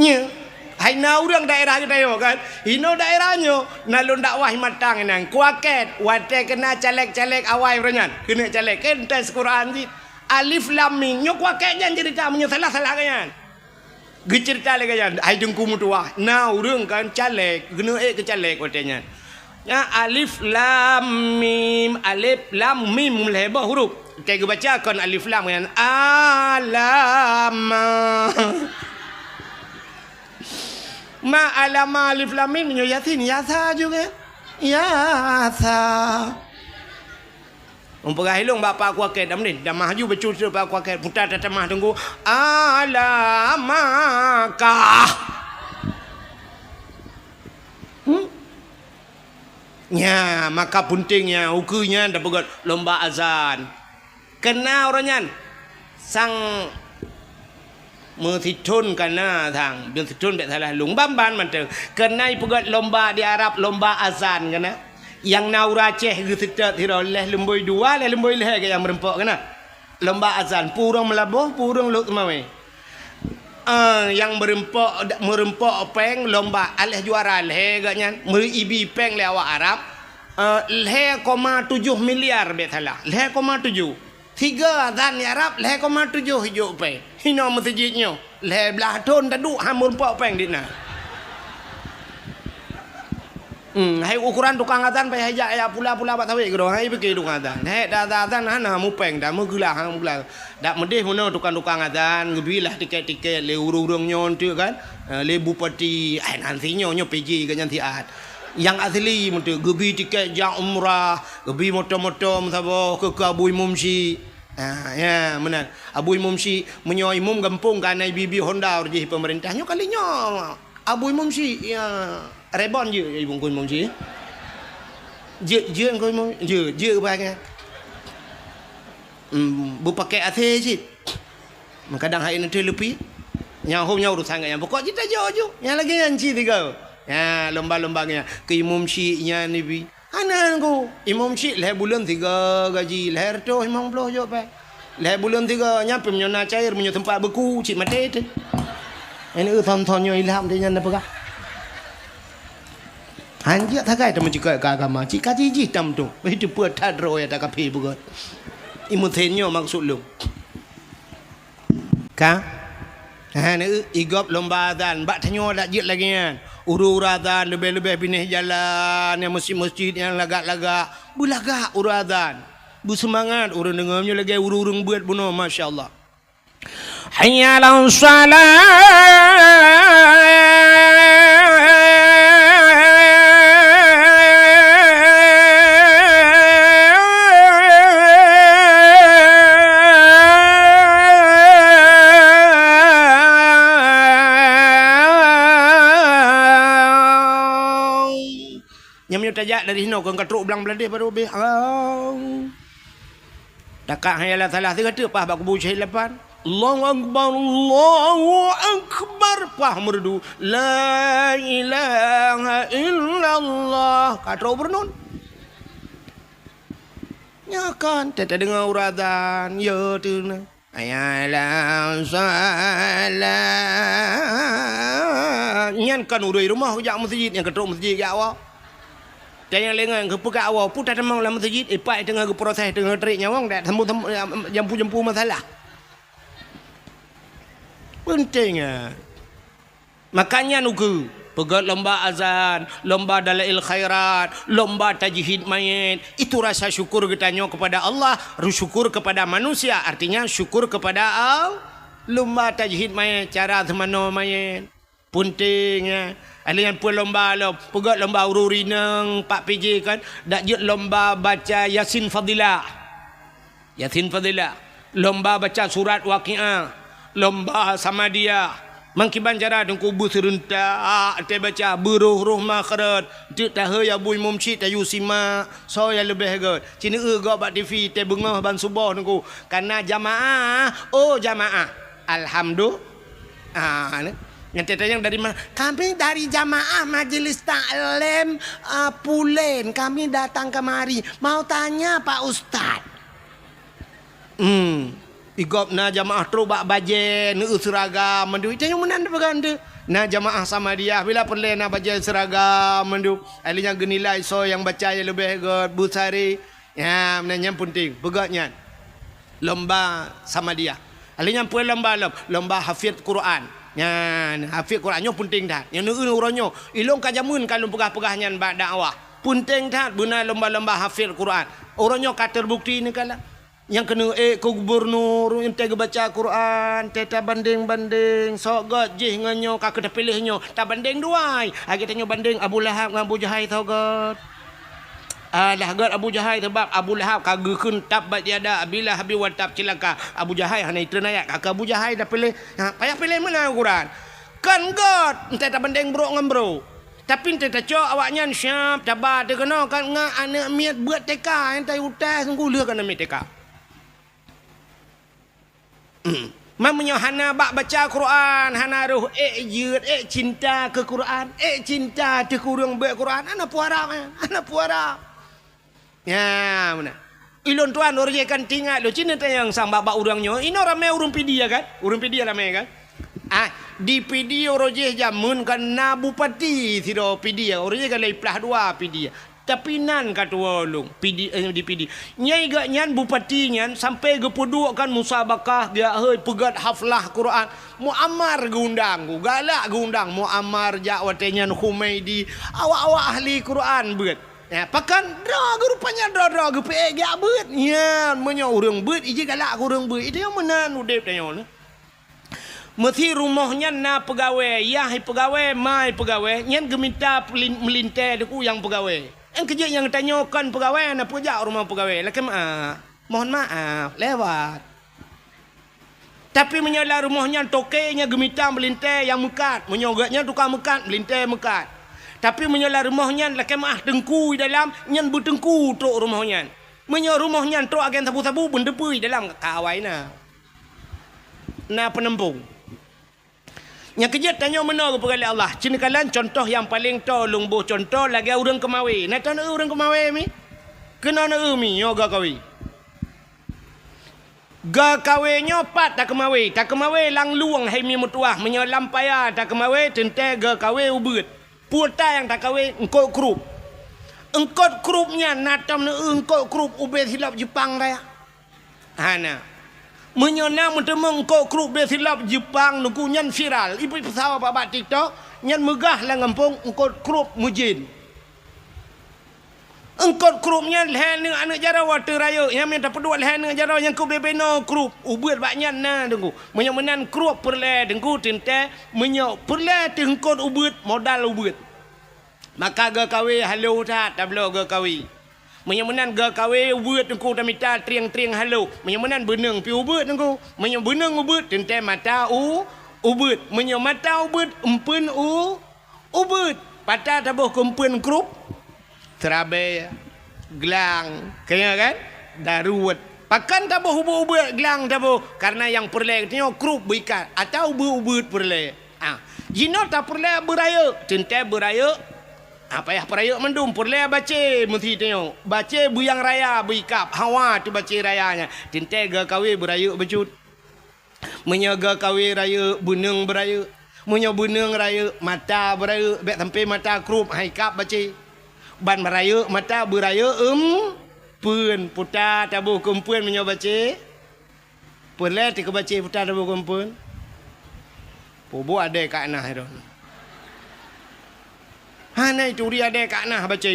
[SPEAKER 1] Nya hai na urang daerah kita yo kan. Hino daerahnya nalun dakwah matang nang kuaket wate kena caleg-caleg awai renyan. Kena caleg kan tes Quran di alif lam mim nyo kuaket jan cerita menyo salah-salah kan. Gecerita lagi kan ai dengku mutua. Na urang kan caleg kena ke caleg watenya. Ya alif lam mim lebah huruf. Kita baca kan alif lam kan alama. Ma alama alif lam mim nyo yasin yasa juga. Yasa. Umpah hilung bapa aku aket dah ni. Dah maju betul bapa aku aket putar tatamah tunggu alamaka. Ya, maka pentingnya ukunya dah buat lomba azan. Kena orangnya sang mesitun kena thang, biar situn bet salah lung bamban mantel. Kena buat lomba di Arab lomba azan kena. Yang naura ceh gitu tidak leh lemboi dua leh lemboi leh yang merempok kena. Lomba azan purung melabuh purung luk mawe. Yang merempok peng lomba alih juara leh gaknya meribi peng le awak Arab 0,7 miliar betala 0,7 tiga azan Arab 0,7 hijau peng hino masjidnya le belah ton taduk hamur pok peng dina. Hai ukuran tukang azan payah ajak ya pula-pula pak tawik gedo hai pergi tukang azan. Hai dah azan hana mu peng dah mu gelah hang bulan. Dak medih mana tukang azan ngebilah tiket-tiket le urung-urung nyon tu kan. Le bupati ai nantinya nyo PJ ke nyantiat. Yang asli mentu gebi tiket jak umrah, gebi motor-motor sabo ke Abui Mumsi. Ya benar. Abui Mumsi menyo imum gampung kan ai bibi Honda urji pemerintahnya kalinya. Abui Mumsi ya Rebon je ibu kun mumsi. Je kun mum je ba ke. Bu pakai AC sih. Kadang hari nanti lebih. Yang home urusan yang pokok kita jauh. Yang lagi anci tiga. Ya lomba-lombanya ke imam syi'nya ni bi. Anan ko. Imam syi' leh bulan 3 gaji. Leh tu 50 je pa. Leh bulan 3 nyampe menyona cair menyo tempat beku cik mati tu. Ini thon-thonnya ilham dia nyanda pegah. Hanjak takai teman juga agama. Jika jiji tam tu, itu buat tadro ya tak kapi buat. Imutenyo maksud lu. Ka? Ni igop lomba azan. Bak tanyo dak jit lagi kan. Uru azan lebih-lebih pindah jalan yang masjid-masjid yang lagak-lagak. Bu lagak uru azan. Bu semangat urang dengarnya lagi urung buat bunuh masya-Allah. Hayya 'alas salat. Tajak dari hino kau katruk belang beladih pada obeh. Takak hayalah salah tiga tu pah bak kubu syahid lepan. Allahu akbar pah merdu. La ilaha illallah. Katruk bernun. Ya kan, tak dengar urazan. Ya tu na. Ayalah salat. Nyan kan urui rumah kejak masjid yang katruk masjid ke awak. Dan yang lengan ke pekat awal putar temang dalam masjid ipai tengah ke proses tengah terik nyawang dak temu jampu masalah. Pentingnya. Makanya nuku Pegat lomba azan, lomba dalail khairat, lomba tajhid mayit. Itu rasa syukur kita kepada Allah, syukur kepada manusia. Artinya syukur kepada Allah. Lomba tajhid mayit, cara temano mayit. Puntingnya. Alian pun lomba lo, pegat lomba ururi nang Pak PJ kan. Dak je lomba baca Yasin Fadilah. Yasin Fadilah. Lomba baca surat Waqiah. Lomba Samadiyah. Mangkiban cara dengku bu serentak te baca beruh makharat te tahe ya bui mumci tayu sima so ya lebih god cina go bak TV te bengah ban subuh dengku karena jamaah jamaah alhamdulillah yang tetanya dari mana kami dari jamaah majelis taklim Pulen kami datang kemari mau tanya Pak Ustaz igop na jamaah tru bak baje nu seragam mendu itu yang menan baganda na jamaah sama dia bila perle na baje seragam mendu alinya genilai so yang baca yang lebih god busari ya menanya penting begatnya lomba sama dia alinya pun lomba hafiz Quran ya hafiz Qurannya penting dah yang nu uronyo ilong kajamun kalau pegah-pegahnya bak dakwah penting dah guna lomba-lomba hafiz Quran uronyo ka terbukti ni kala yang kena ke gubernur yang tega baca Quran teta banding sok god jih nganyo ka kena pilihnya tak banding duai agi tanyo banding Abu Lahab dengan Abu Jahal tau god lah god Abu Jahal sebab Abu Lahab kagekeun tab bat yada bila habi wa tab cilaka Abu Jahal hana itu nayak ka Abu Jahal dah pilih payah pilih mana Quran kan god teta banding bro ngan bro tapi teta cok awaknya siap tabar dia kena kan ngak anak miat buat teka yang tai utas sungguh leh kan miat teka Mamanya hana bak baca Quran, hana ruh yud cinta ke Quran, cinta te kurang baca Quran, ana puara. Ya, mana? Ilon tuan orang kan tinggal lo cina yang sang baba urangnya, ino ramai urang pidia kan? Urang pidia ramai kan? Di pidia orang jamun kan na bupati sido pidia, orang kan lai pelah dua pidia. Tapi nan kata walung di PD nyai gak nyan bupati nyan sampai gepuduk kan musabakah dia pegat haflah Quran muammar gundang galak gundang muammar jawatenya Humaidi awak-awak ahli Quran beut ya pakan rupanya gepe gak beut nya menyo urang beut ije galak urang beut itu yang menan udep tanya mesti rumahnya na pegawai pegawai mai pegawai nyan geminta melintai deku yang pegawai yang kerja yang tanyakan pegawai nak pejak rumah pegawai laki mohon maaf lewat tapi menyala rumahnya tokenya gemita melintai yang mekat menyogatnya tukang mekat melintai mekat tapi menyala rumahnya laki dengku dalam nyan bertengku tok rumahnya menyo rumahnya tok agen sabu-sabu bendepui dalam kawai na penempung yang kerja tanya mana kepada Allah. Cina kalian contoh yang paling tolong buh contoh lagi orang kemawi. Nak tahu orang kemawi mi? Kena nak mi yoga kawi. Ga kawinya pat tak kemawi lang luang hai mi mutuah menyolam payah tak kemawi tente ga kawi ubut. Puta yang tak kawi engkau krup. Engkau krupnya natam na engkau krup ubet hilap Jepang raya. Hana. Menyona mentemeng kok krup dia silap Jepang nuku nyan viral ibu pesawat babat TikTok nyan megah lah ngampung engkau krup mujin engkau krupnya lehan dengan anak jara water raya yang minta pedua lehan dengan jara yang kau bebeno krup ubut baknya na dengku menyomenan krup perle dengku tinte menyo perle tengkot ubut modal ubut maka ga kawe halo tak tablo ga kawe menyemenan ga kawe ubut engkau tamita triang-triang halo menyemenan beneng pi ubut engkau menyebeneng ubut tente mata ubut menyemata ubut empen ubut patah tabuh kempen krup terabe gelang kaya kan daruat pakan tabuh ubut gelang tabuh karena yang perle tengok krup berikat atau ubut perle jino tak perle beraya tente beraya apa ya perayuk mendum perle baca mesti tengok baca buyang raya berikap hawa tu baca rayanya tente ga kawe berayuk becut menyaga kawe raya buneng berayuk menyo buneng raya mata berayuk bek sampai mata krup haikap baca ban berayuk mata berayuk pun putar tabuh kumpun menyo baca perle ti ke baca putar tabuh kumpun pobo ada kat nah itu Hana itu dia dek kat nah baca.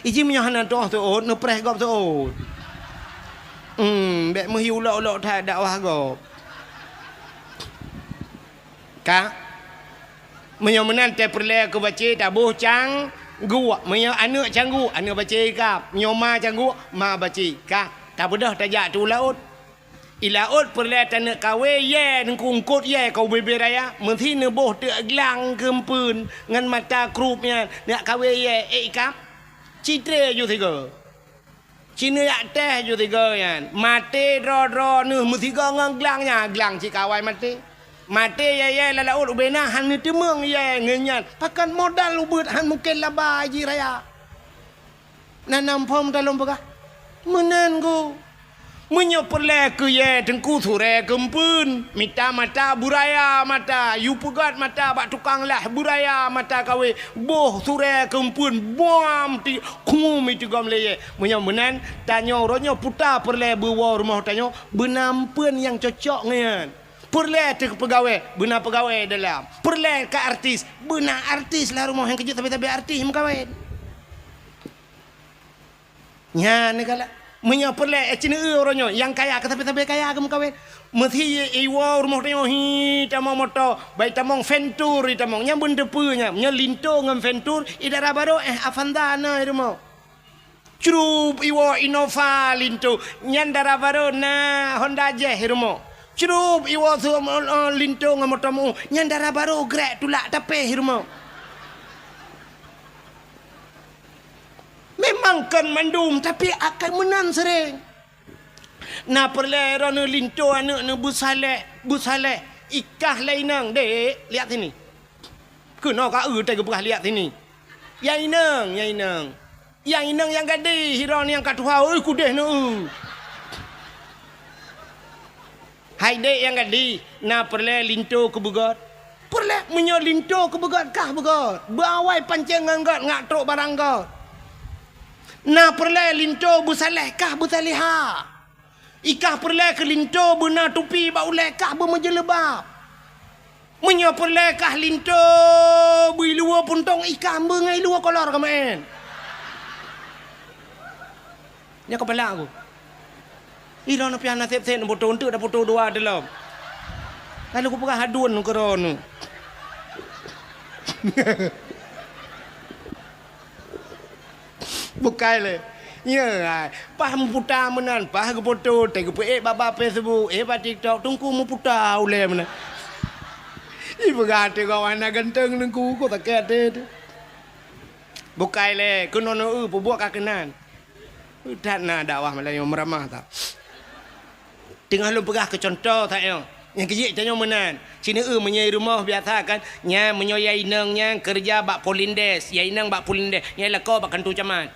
[SPEAKER 1] Iji punya hana doh tu ot, no preh gop tu ot. Bek mesti ulak-ulak tak dakwah gop. Ka menyomenan te perle ke baca tabuh cang gua menyo anak canggu anak baca kap nyoma canggu ma baca ka tak bedah tajak tu laut ilaut perle tanah kawe ye nungkut ye kau bebe raya menti ne boh te glang kempun ngan mata krupnya nak kawe ye kap citre ju tiga Cina yak teh ju tiga yan mate ro ne mesti ngang glangnya glang cikawai mate mati ya la laut ubena han ni temeng ya ngenyan pakan modal ubut han mungkin laba ji raya nanam pom dalam bagah menan go menyo perle ke ye tengku sure kempun mita mata buraya mata yu pegat mata bak tukang lah buraya mata kawe boh sure kempun bom ti kum itu gam le menyo menan tanyo ronyo puta perle bewa rumah tanyo benampen yang cocok ngan perle ke pegawai, benar pegawai dalam. Perle ke artis, benar artis lah rumah yang kerja tapi artis mengkawin. Nya ni kala menyo perle cina orangnya yang kaya ke tapi kaya ke mengkawin. Mesti iwa rumah tengok hi tamong motor, baik tamong ventur tamong nya benda punya, nya linto ngam ventur idara baru Avantana rumah. Curup iwa Innova linto, nya dara baru na Honda Jazz rumah. Cerup iwa tu lintong motomu nyandara baru grek tulak tapi hirmo. Memang kan mandum tapi akan menang sering. Na perle rono linto anak ne busale ikah lainang dek lihat sini. Kena ka tai ke lihat sini. Yang inang yang gadi hiron yang katuha kudeh ne. Hai dek yang gadi na perle linto ke begot. Perle menyo linto ke begot kah begot. Bawai pancing nganggot ngak truk barang got. Na perle linto busaleh kah busaliha. Ikah perle ke linto bena tupi ba uleh kah bermejelebab. Menyo perle kah linto bui luar puntong ikah bengai luar kolor kemain. Nya kepala aku. Ilo na piana sep-sep na foto untuk dah foto dua dalam. Lalu aku pegah hadun ke rono. Bukai le. Ya, pah memputar menan, pah ke foto, teh ke baba Facebook, ba TikTok, tungku memputar ule menan. Ibu gate kawan ganteng nengku ko tak kete. Bukai le, kunono buat kakenan. Tak nak dakwah Melayu meramah tak. Tengah lu pegah ke contoh tak yo. Yang kejik tanya menan. Cina menyai rumah biasa kan. Nya menyoyai nangnya kerja bak polindes. Yai nang bak polindes. Nya lako bak kantu camat.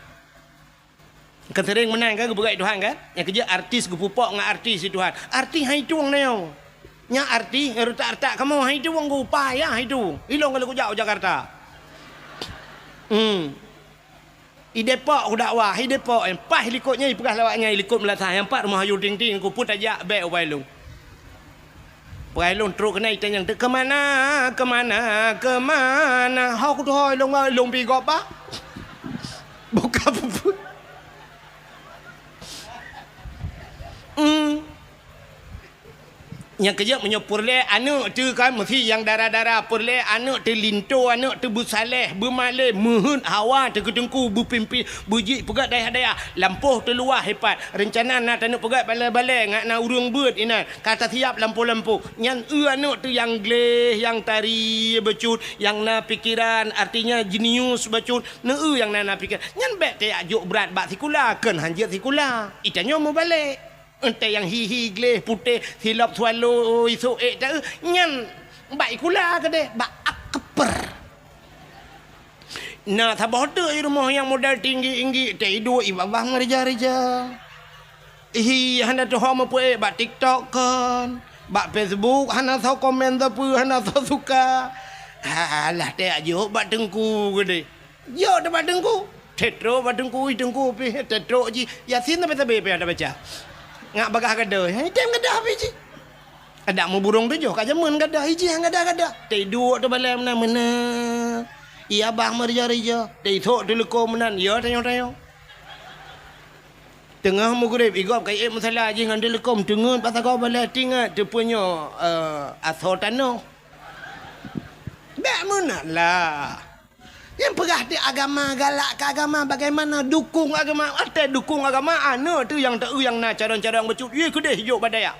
[SPEAKER 1] Kan sering menan kan geberai Tuhan kan. Yang kerja artis gepupok ngak artis Tuhan. Artis hai tuang na yo. Nya artis tak kamu hai tuang go payah hai tu. Ilong kalau ku jauh Jakarta. I Depok ku dakwah, i Depok empah helikopnya pegah lawaknya helikop melatah yang empat rumah ayu ting-ting ku put ajak baik wailung. Wailung teruk kena itanya ke mana? Hau ku tu hoi long pi gop ba. Buka puput. Yang kerja menyopurle anak tu kan mesti yang darah-darah purle anak tu linto anak tu busaleh bermalih muhun hawa tu ketengku berpimpi buji pegat daya lampuh tu luah hebat rencana nak anak pegat balai-balai ngak na urung bird ina kata siap lampu-lampu yang anak tu yang gleh yang tari becut yang na pikiran artinya jenius becut na yang na pikir nyan bet te ajuk berat bak sikula kan hanjat sikula itanya mau balik. Entah yang hihi gleh putih hilap swallow isu tak nyan baik kula ke deh bak akper. Nah tabah tu rumah yang modal tinggi teh dua ibabah ngereja-reja. Hana tu hama pue bak TikTok kan, bak Facebook hana tahu komen tapi hana tahu suka. Alah teh ajo bak tengku ke deh. Yo dah bak tengku. Tetro bak tengku pi tetro ji Yasin tapi ada baca. Ngak bagah gadah. Tem gadah apa je? Ada mau burung tu jo, kat Jerman gadah hiji hang gadah. Teh dua tu balai mana. Iya bang merja-reja. Dari thok dulu komenan. Ya tanya-tanya. Tengah mugurib igop kai masalah je ngan telekom dengun pasal kau balik tingat dia punya asal tanah. Bak mana lah. Yang perah di agama galak ke agama bagaimana dukung agama ada dukung agama anu tu yang tak yang nak cara-cara yang becut. Ye kedeh hijau badaya.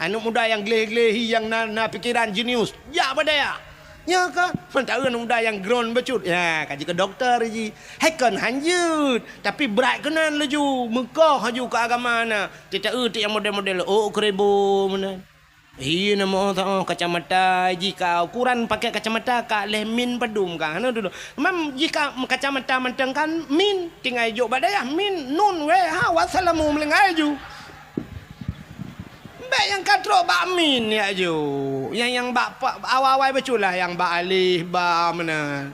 [SPEAKER 1] Anu muda yang geleh-geleh yang na pikiran jenius. Ya badaya. Ya kan, mentara muda yang ground becut. Ya, kaji ke doktor ji. Hekon hanjut. Tapi berat kenan laju. Mekah haju ke agama na. Tidak yang model-model. Oh, kerebo mana. Iya nama tak kacamata jika ukuran pakai kacamata kak leh min padum kan anu dulu. Memang jika kacamata menteng kan min tinggal jo badaya min nun we ha wassalamu melengai ju. Baik yang katro bak min ya ju. Yang bak awal-awal betul lah yang bak alih bak mana.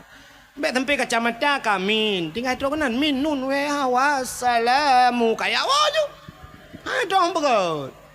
[SPEAKER 1] Baik tempat kacamata kamin tinggal katro kanan min nun we ha wassalamu kayak awak ju. Ha dong begot.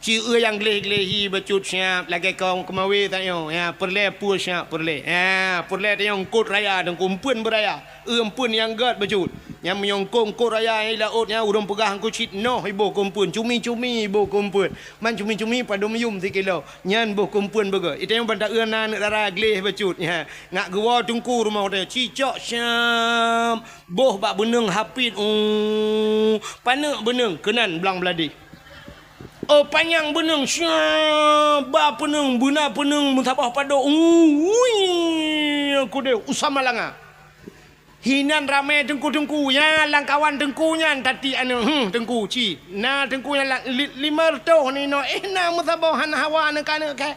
[SPEAKER 1] Cia yang geleh-gelehi becut siap lagi kau kemawi tanya ya perle pu siap perle ya perle dia yang kod raya dan kumpun beraya empun yang gad becut yang menyongkong kod raya ai lautnya urang pegah ku cit noh ibu kumpun cumi-cumi ibu kumpun man cumi-cumi pada meyum 3 kilo nyan bu kumpun bega itu yang banda euna nak darah geleh becut ya ngak gua tungku rumah dia cicok siap boh bak beneng hapit panak beneng kenan belang beladi. Oh panjang beneng syah ba peneng buna peneng mutabah pado aku dia usama langa hinan ramai tengku-tengku ya langkawan tengkunya tadi anu tengku ci na tengkunya 5 tahun ni no na mutabah han hawa nak ke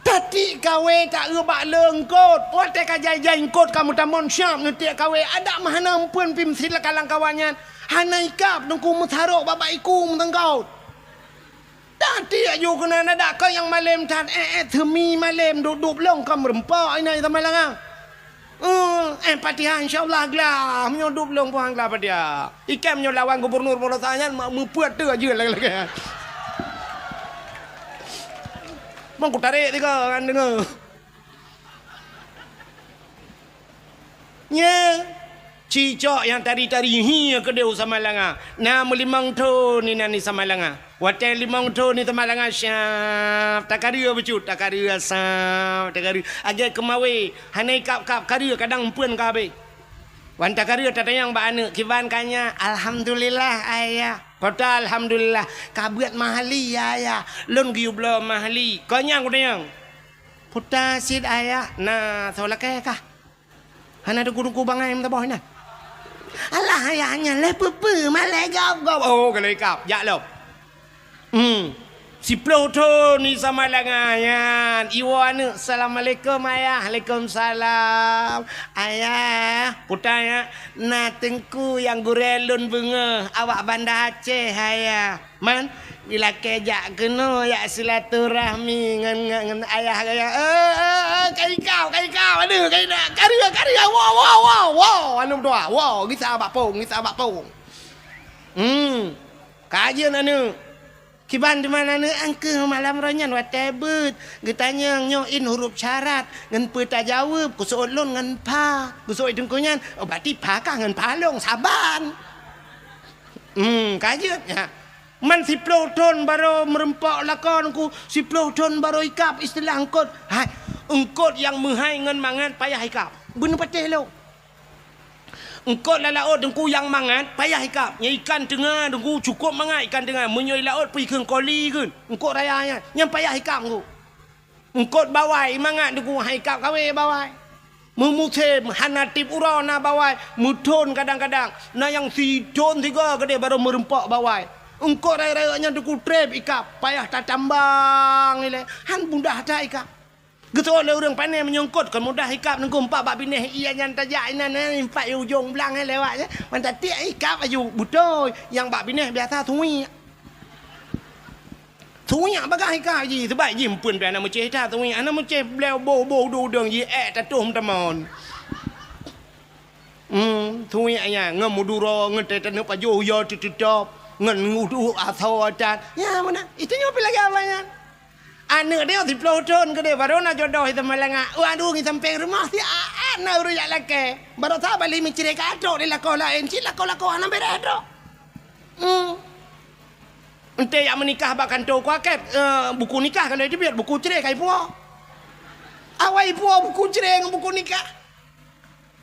[SPEAKER 1] tadi kawe tak rebak lengkot wate kajai-jai kot kamu tamon syam nanti kawe ada mahana ampun pim silakan kawannya hanai kap nungku mutharok babaiku mentengkau tadi ayo kena ada kau yang malam tan themi malam duduk long kam rempak ini sama lang patihan insyaallah glah menyodup long puang glah padia ikan menyolawan gubernur Polosanya membuat tu aja lagi-lagi Mang ku tarik tiga kan dengar. Nya cicok yang tari-tari hi ke dia sama langa. Na melimang tu ni nani sama langa. Watai limang tu ni sama langa syaf. Takaria becut, takaria saf, takaria. Agak kemawe, hanai kap karia kadang pun kabe. Wan takaria tatayang ba anu kiban kanya alhamdulillah ayah. Kata alhamdulillah kabuat mahali ya lon giublo mahali kanyang kudayang puta sid ayah na solake kah hana de kudu bangai em ta boy na alah ayahnya le pepe malai gap oh kalau kap ya lo si Pluto ni sama langayan iwan assalamualaikum ayah waalaikumsalam ayah putanya na tengku yang gurelun bunga awak Banda Aceh ayah man bila kejak kena ya silaturahmi ngan ayah kai kau aduh kai nak karya wow anu doa wow gisa abak pong kajian anu kiban di mana ni angke malam ranyan watebut getanya nyoin huruf syarat ngan peta jawab kusuk lon ngan pa kusuk dengkunyan berarti pa kah ngan palong saban kajet ya man si Pluton baru merempak lakon ku si Pluton baru ikap istilah engkot hai engkot yang menghai ngan mangan payah ikap bener patih lo engkau laut dengku yang mangat payah ikap nya ikan tengah dengku cukup mangat ikan tengah menyoi laut pergi ke koli kan engkau rayanya yang payah ikap engkau bawai mangat dengku ikap kawe bawai memusim hanatip urana bawai mutun kadang-kadang na yang sidon tiga gede baru merempak bawai engkau raya-rayanya dengku trip ikap payah tak tambang ile han mudah tak ikap gitu oleh orang pandai menyongkot kan mudah ikap nengku empat bab bineh ia yang tajak inan empat ujung belang lewat je mantap tiak ikap aju betul yang bab bineh biasa tui bagah ikap ji sebab ji pun pi anak meceh dah tui anak meceh beliau bo dudung ji tatuh temon tui aya ngam muduro ngete tanu pajo yo tutop ngan ngudu atau adat ya mana itu nyopi lagi apanya Anak dia 10 tahun ke dia baru nak jodoh itu malanga. Aduh ni sampai rumah si anak uruyak laki. Baru tak balik mencari kadok di lakau lain. Cik lakau-lakau anak beredok. Ente yang menikah bahkan tahu kuaket buku nikah kalau dia biar buku cerai kai puak. Awai puak buku cerai dengan buku nikah.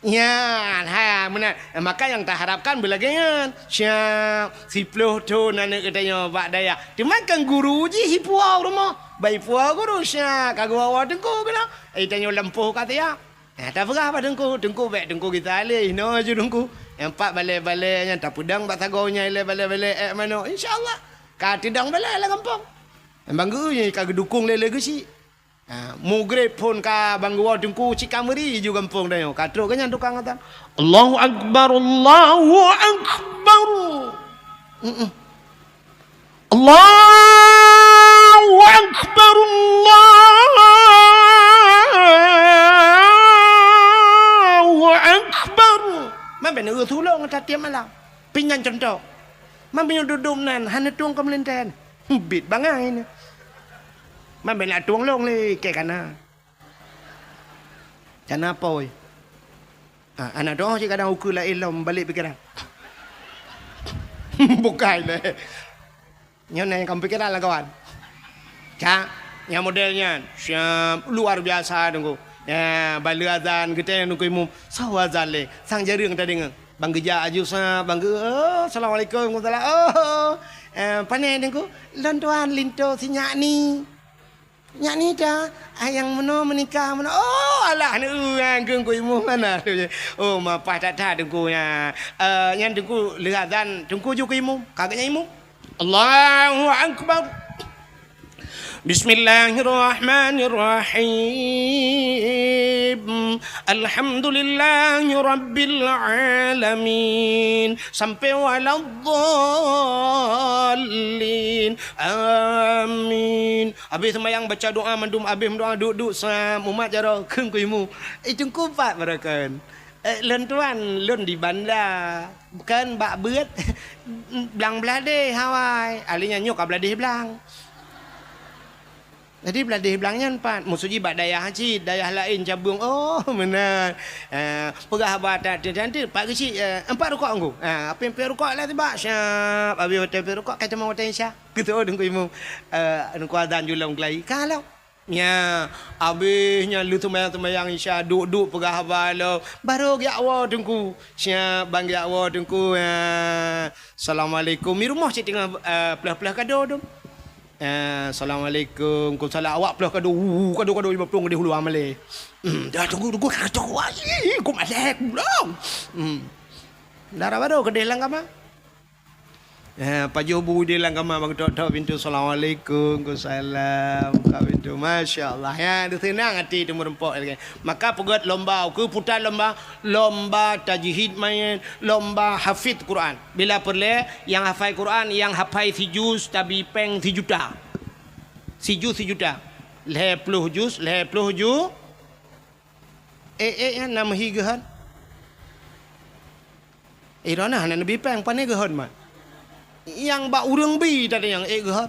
[SPEAKER 1] Ya, benar. Maka yang tak harapkan belakangan. Siap, 10 tahun anak katanya Pak Daya. Dia makan guru je hipuau rumah. Baik puau guru siap. Kagak awak dengku kena. Tanya lempuh kata ya. Tak apa apa dengku. Dengku baik dengku kita alih. No je dengku. Empat balik-baliknya. Tak pudang tak tagonya balik-balik. Mana? InsyaAllah. Kau tidang balik lah kampung. Bangga kagak dukung lele ke si. Mugrib pun ka bangwa dengku cikameri juga kampung dah yo. Katro kan tukang kata. Allahu akbar, Allahu akbar. Allahu akbar, Allahu akbar. Man benar tulung kata tiap malam. Pingan contoh. Man benar duduk nan hana tuang kemelinten. Bit bangai ni. Man benar tuang long le ke kana. Kana apa oi? Anak doa je kadang ukur lah ilmu balik pikiran. Bukan le. Yang kamu pikiran lah kawan. Cak, yang modelnya siap luar biasa tunggu. Ya, balik azan kita yang nunggu imam. Sawa azan le. Sang jaring tadi ngeng. Bang geja ajusa, bang assalamualaikum warahmatullahi. Panai tunggu. Lontuan linto si nyak ni. Nyak ni dah yang mana menikah mana. Oh alah ni geng ku imu mana. Oh mapah tak ada tunggu ya. Yang tunggu lihat azan tunggu juga imu. Kagaknya imu. Allahu akbar. Bismillahirrahmanirrahim. Alhamdulillahi rabbil alamin. Sampai waladdallin. Amin. Habis sembahyang baca doa mandum habis doa duduk umat jara keung kuimu. Itu kupat barakan. Lentuan lun di bandar. Bukan bak beut. Belang belade Hawaii. Alinya nyok belade belang. Jadi beladih belangnya empat. Musuji bak dayah haji, dayah lain cabung. Oh benar. Pegah batat cantik. Pak kecil empat rukuk anggu. Apa yang empat rukuk lah tiba. Siap. Habis hotel empat rukuk kata mau hotel Insya. Gitu dengku imu. Dengku azan julang kelai. Kalau ya, habisnya lu tumayang Insya duduk pegah balo. Baru ya Allah dengku. Siap bang ya Allah dengku. Assalamualaikum. Mi rumah cik tengah pelah-pelah kado dong. Assalamualaikum. Kau salah awak pelah kado 50 di hulu amale. Dah tunggu kado wali. Kau malek belum. Darah baru ke delang kama. Pak Jobu delang kama bang tok pintu assalamualaikum. Kau salam kau pintu masya-Allah ya tu senang hati tu merempok lagi. Maka pegat lomba ke putar lomba tajwid main lomba hafid Quran. Bila perle yang hafal Quran yang hafal si juz tabi peng si juta. Si juta. 50 juz. Yang nama higahan. Irana hana nabi peng pane gahan mat. Yang bak urang bi tadi yang gahan.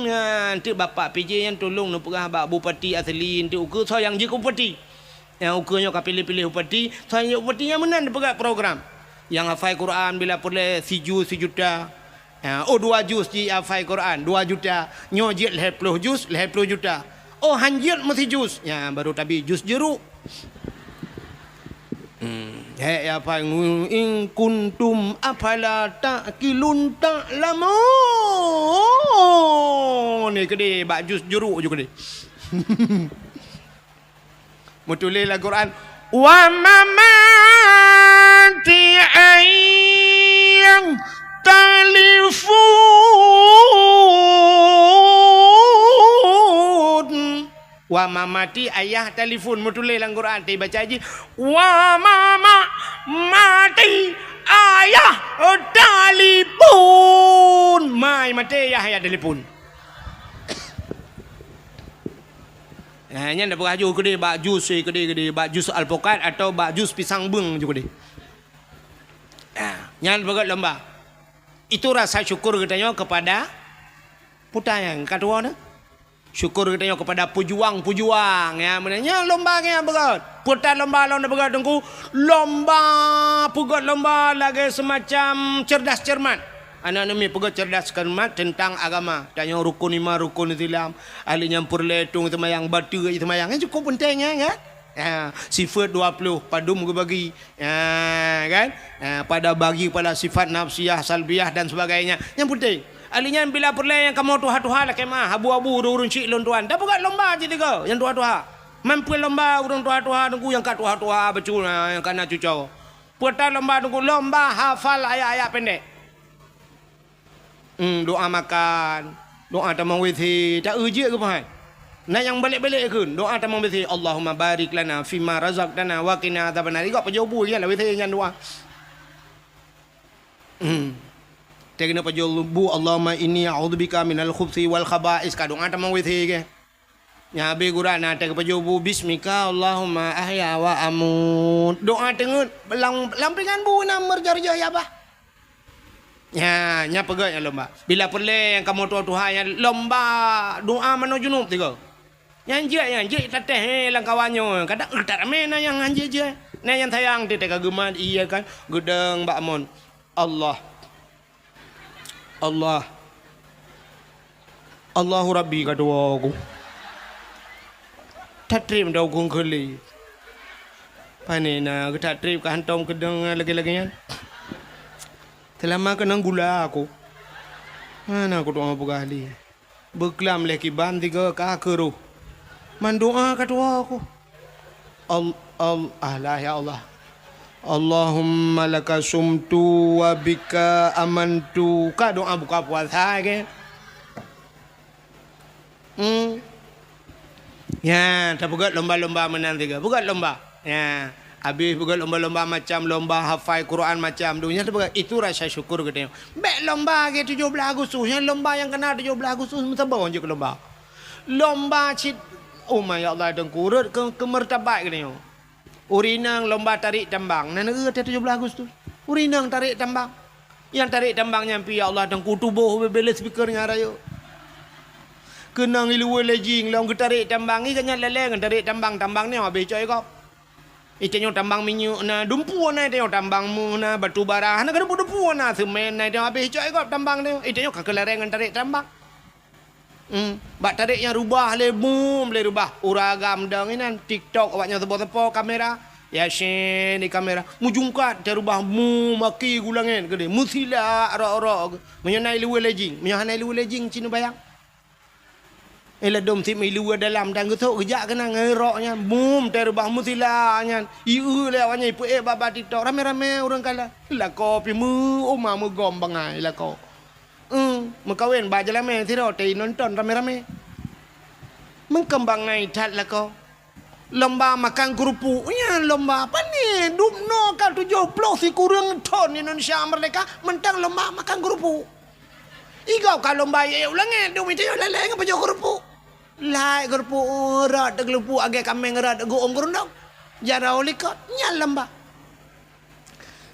[SPEAKER 1] Nanti bapak PJ yang tolong nak perah bak bupati asli nanti ukur saya yang je bupati. Yang ukurnya kau pilih bupati, saya bupati yang mana perah program. Yang hafal Quran bila perle si juta. 2 juz di hafal Quran 2 juta. Nyojit 50 juz 50 juta. Oh hanjit mesti juz. Ya baru tapi juz jeruk. Apa in kuntum afala taqilun ta'lamun. Ni gede bak jus jeruk juga ni. Mutulil Al-Quran wa mamati ayyam telefon. Wa mamati ayah telefon mutulil Al-Quran ti baca aja wa mama mati ayah telefon mai mati ayah telefon. Nya ndak beraju gede bak jus gede bak jus alpukat atau bak jus pisang beng juga gede. Nya berat lomba. Itu rasa syukur katanya kepada putar yang kedua ni. Syukur katanya kepada pejuang-pejuang ya. Menanya lomba ke berat. Putar lomba berat tengku. Lomba pugot lomba lagi semacam cerdas cermat. Anak nami pugot cerdas cermat tentang agama. Tanya rukun 5 rukun Islam. Ahli nyampur letung semayang batu semayang cukup pentingnya kan. Ya, sifat 20 padum ke bagi kan pada bagi pada sifat nafsiyah salbiyah dan sebagainya yang penting alinya bila perle yang kamu tuha-tuha lah kemah abu-abu urun cik lon tuan dah bukan lomba je tiga yang tuha-tuha mampu lomba urun tuha-tuha tunggu yang kat tuha-tuha betul yang kana cucau putar lomba tunggu lomba hafal ayat-ayat pendek doa makan doa tamawidhi tak uji ke pahat. Nah yang balik-balik ke doa tamam bethi Allahumma barik lana fima razaqtana wa qina adzabannar. Ikut pajobu ya lah bethi yang doa. Tegena pajobu Allahumma inni a'udzubika minal khubthi wal khaba'is ka doa tamam bethi ke. Ya be gurana teg pajobu bismika Allahumma ahya wa amut. Doa tengut lampingan bu namar jarja ya bah. Ya nya pegat yang lomba. Bila perle yang kamu tuha-tuha yang lomba doa mano junub tiga. Yang je tateh lang kawanyo kadang tak ramai na yang anje je na yang tayang dia kagema iya kan gedeng Mbak Mon Allah Allahu Rabbi kadua aku tatrim dau kong keli panena ke tatrim ka hantom kedeng lagi-lagi nya selama kenang gula aku mana aku doa bugali beklam leki ban tiga ka keruh mandoa kadua aku Allah ya Allah Allahumma laka sumtu wa bika amantu ka doa buka puasa ke ya tak buat lomba-lomba menang tiga buat lomba ya habis buat lomba-lomba macam lomba hafal Quran macam dunia tu itu rasa syukur katanya baik lomba ke 17 Agustus yang lomba yang kena 17 Agustus mesti bawa je ke lomba cit oh my Allah dan kurut ke mertabat katanya urinang lomba tarik tambang nana 17 Agustus urinang tarik tambang yang tarik tambang nyampi ya Allah dan kutubuh bebele speaker ngarayo kenang ilu lejing long tarik tambang ni kanya leleng tarik tambang ni habis coy kau ikanyo tambang minyak na dumpu na dia tambang mu na batu bara na kada dumpu na semen na dia habis coy kau tambang dia ikanyo kakelarengan tarik tambang bak tarik yang rubah le boom le rubah uragam dang ini TikTok awaknya tepo-tepo kamera ya shen di kamera mujungkat dia rubah boom maki gulangin gede musila ro menyenai luwe lejing menyenai luwe lejing cina bayang ela dom si mai luwe dalam dan getok gejak kena ngeroknya boom dia rubah musila nya iu le awaknya ipu baba TikTok rame-rame orang kala la kopi mu oma mu gom bangai la ko Mengkawin baca lama tiro tei nonton rame-rame. Mengkembang naik cat lah kau. Lomba makan kerupuk. Ya lomba apa ni? Dumno kan 70 si kurang ton Indonesia merdeka mentang lomba makan kerupuk. Igau kalau lomba ye ulangan dum itu leleng apa jo kerupuk. Lai kerupuk rat kerupuk agak kameng rat go om gerundong. Jara olikot nya lomba.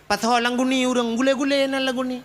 [SPEAKER 1] Pasal lagu ni urang gule-gule na lagu ni.